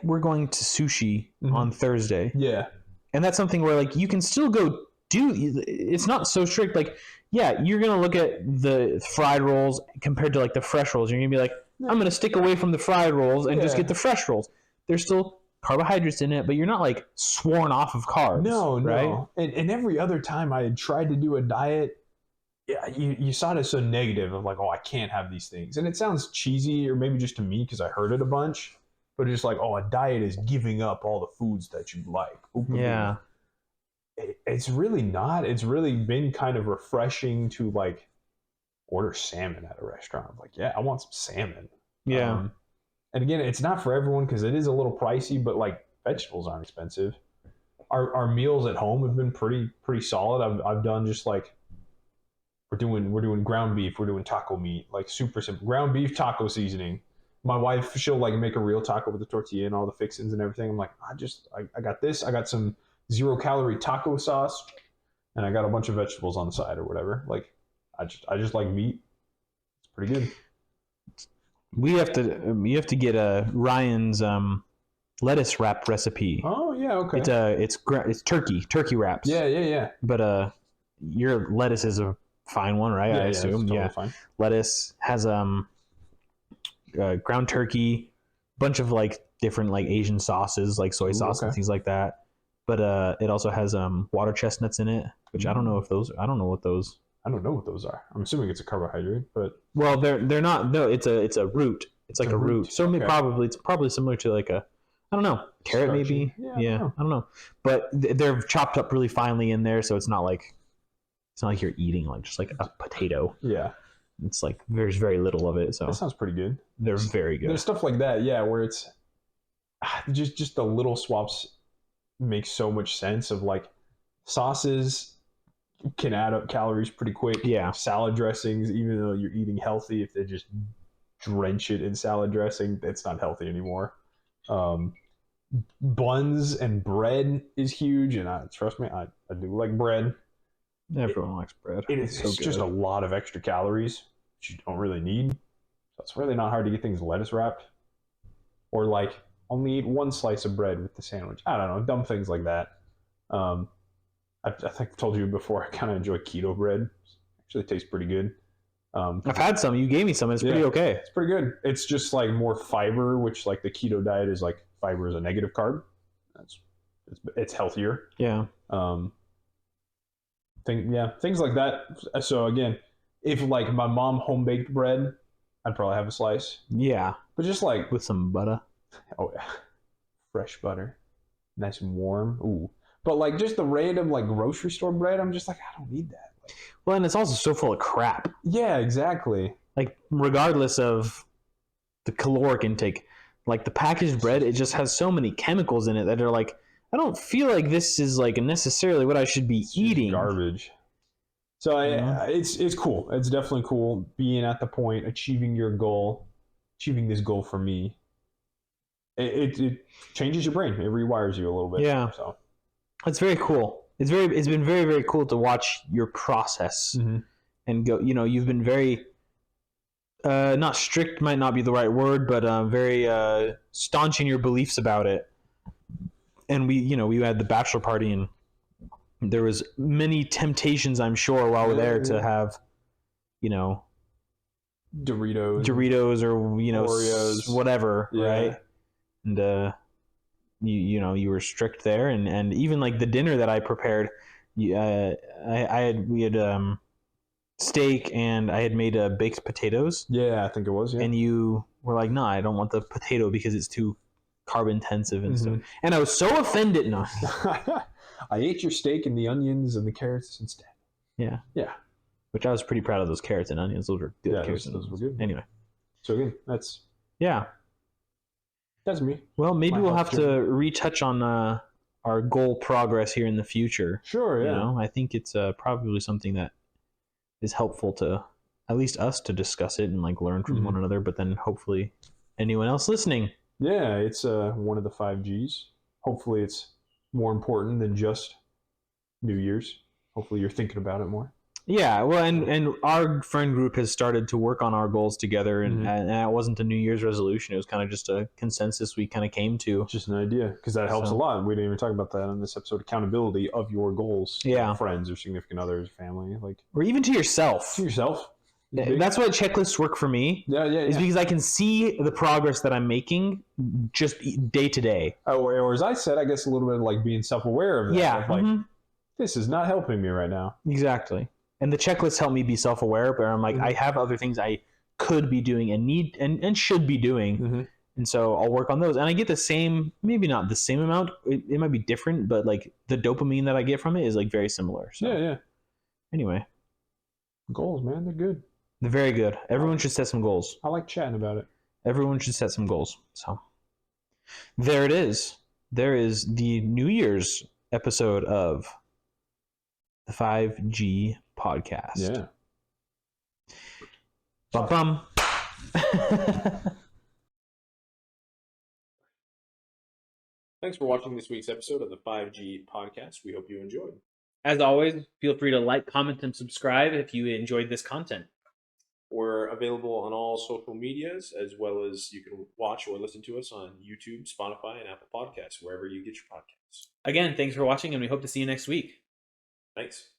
D: we're going to sushi on Thursday.
C: Yeah.
D: And that's something where like you can still go do, it's not so strict. Like, yeah, you're going to look at the fried rolls compared to like the fresh rolls. You're going to be like, I'm going to stick away from the fried rolls and just get the fresh rolls. There's still carbohydrates in it, but you're not like sworn off of carbs.
C: No,
D: right?
C: No. And every other time I had tried to do a diet, yeah, you saw it so negative of like, oh, I can't have these things. And it sounds cheesy, or maybe just to me because I heard it a bunch, but it's just like, oh, a diet is giving up all the foods that you like.
D: Yeah.
C: It's really not. It's really been kind of refreshing to like order salmon at a restaurant. I'm like, yeah, I want some salmon.
D: Yeah.
C: And again, it's not for everyone because it is a little pricey, but like vegetables aren't expensive. Our meals at home have been pretty solid. I've done just like we're doing ground beef, we're doing taco meat, like super simple ground beef taco seasoning. My wife, she'll like make a real taco with the tortilla and all the fixings and everything. I'm like, I got this. I got some 0-calorie taco sauce, and I got a bunch of vegetables on the side or whatever. Like, I just like meat. It's pretty good.
D: You have to get Ryan's lettuce wrap recipe.
C: Oh yeah, okay.
D: It's turkey wraps.
C: Yeah.
D: But your lettuce is a fine one, right? I assume.
C: Totally fine.
D: Lettuce has ground turkey, bunch of like different like Asian sauces, like soy sauce and things like that. But it also has water chestnuts in it, which I don't know what those are. I'm assuming it's a carbohydrate, but well, they're not. No, it's a root. It's like a root. So maybe it's probably similar to like a, I don't know, carrot maybe. Yeah, I don't know. But they're chopped up really finely in there, so it's not like you're eating like just like a potato.
C: Yeah.
D: It's like there's very little of it, so
C: that sounds pretty good.
D: They're very good.
C: There's stuff like that, yeah, where it's just the little swaps make so much sense. Of like sauces can add up calories pretty quick.
D: Yeah.
C: Salad dressings, even though you're eating healthy, if they just drench it in salad dressing, it's not healthy anymore. Buns and bread is huge, and trust me, I do like bread.
D: Everyone likes bread.
C: It's just a lot of extra calories which you don't really need. So it's really not hard to get things lettuce wrapped. Or like only eat one slice of bread with the sandwich. I don't know, dumb things like that. I think I've told you before, I kind of enjoy keto bread. Actually tastes pretty good.
D: I've had some. You gave me some. It's pretty okay.
C: It's pretty good. It's just like more fiber, which like the keto diet is like fiber is a negative carb. It's healthier.
D: Yeah.
C: Things like that. So again, if like my mom home baked bread, I'd probably have a slice.
D: Yeah.
C: But just like
D: with some butter.
C: Oh yeah. Fresh butter. Nice and warm. Ooh. But like just the random like grocery store bread, I'm just like, I don't need that. Like,
D: well, and it's also so full of crap.
C: Yeah, exactly.
D: Like regardless of the caloric intake, like the packaged bread, it just has so many chemicals in it that are like, I don't feel like this is like necessarily what I should be eating.
C: Garbage. So it's cool. It's definitely cool being at the point, achieving this goal for me. It changes your brain. It rewires you a little bit.
D: Yeah.
C: So
D: it's very cool. it's been very, very cool to watch your process and go. You've been very not strict, might not be the right word, but very staunch in your beliefs about it. And we had the bachelor party, and there was many temptations, I'm sure, while we're there to have,
C: Doritos
D: or
C: Oreos,
D: whatever, right? And you were strict there, and even like the dinner that I prepared, we had steak, and I had made baked potatoes.
C: Yeah, I think it was. Yeah,
D: and you were like, "No, I don't want the potato because it's too carb intensive and stuff." And I was so offended. No,
C: I ate your steak and the onions and the carrots instead.
D: Yeah.
C: Yeah.
D: Which I was pretty proud of those carrots and onions. Those were good.
C: Yeah,
D: carrots
C: those were good.
D: Anyway.
C: So again, that's me.
D: Well, maybe
C: My
D: we'll
C: health
D: have to retouch on our goal progress here in the future.
C: Sure, yeah.
D: I think it's probably something that is helpful to at least us to discuss it and like learn from one another, but then hopefully anyone else listening.
C: Yeah, it's one of the 5Gs. Hopefully it's more important than just New Year's. Hopefully you're thinking about it more.
D: Yeah, well, and our friend group has started to work on our goals together, and it wasn't a New Year's resolution. It was kind of just a consensus we kind of came to.
C: Just an idea, because that helps a lot. We didn't even talk about that on this episode. Accountability of your goals.
D: Yeah.
C: Friends or significant others, family.
D: Or even to yourself. That's why checklists work for me.
C: Yeah.
D: Is because I can see the progress that I'm making just day to day.
C: Or as I said, I guess a little bit of like being self-aware of that.
D: Yeah.
C: Like, this is not helping me right now.
D: Exactly. And the checklists help me be self-aware, but I'm like, I have other things I could be doing and need and should be doing. And so I'll work on those. And I get the same, maybe not the same amount. It might be different, but like the dopamine that I get from it is like very similar. So
C: yeah.
D: Anyway.
C: Goals, man, they're good.
D: They're very good. Everyone should set some goals.
C: I like chatting about it.
D: Everyone should set some goals. So there it is. There is the New Year's episode of the 5G podcast.
C: Yeah.
D: Bum.
B: Thanks for watching this week's episode of the 5G podcast. We hope you enjoyed.
A: As always, feel free to like, comment, and subscribe if you enjoyed this content.
B: We're available on all social medias, as well as you can watch or listen to us on YouTube, Spotify, and Apple Podcasts, wherever you get your podcasts.
A: Again, thanks for watching, and we hope to see you next week.
B: Thanks.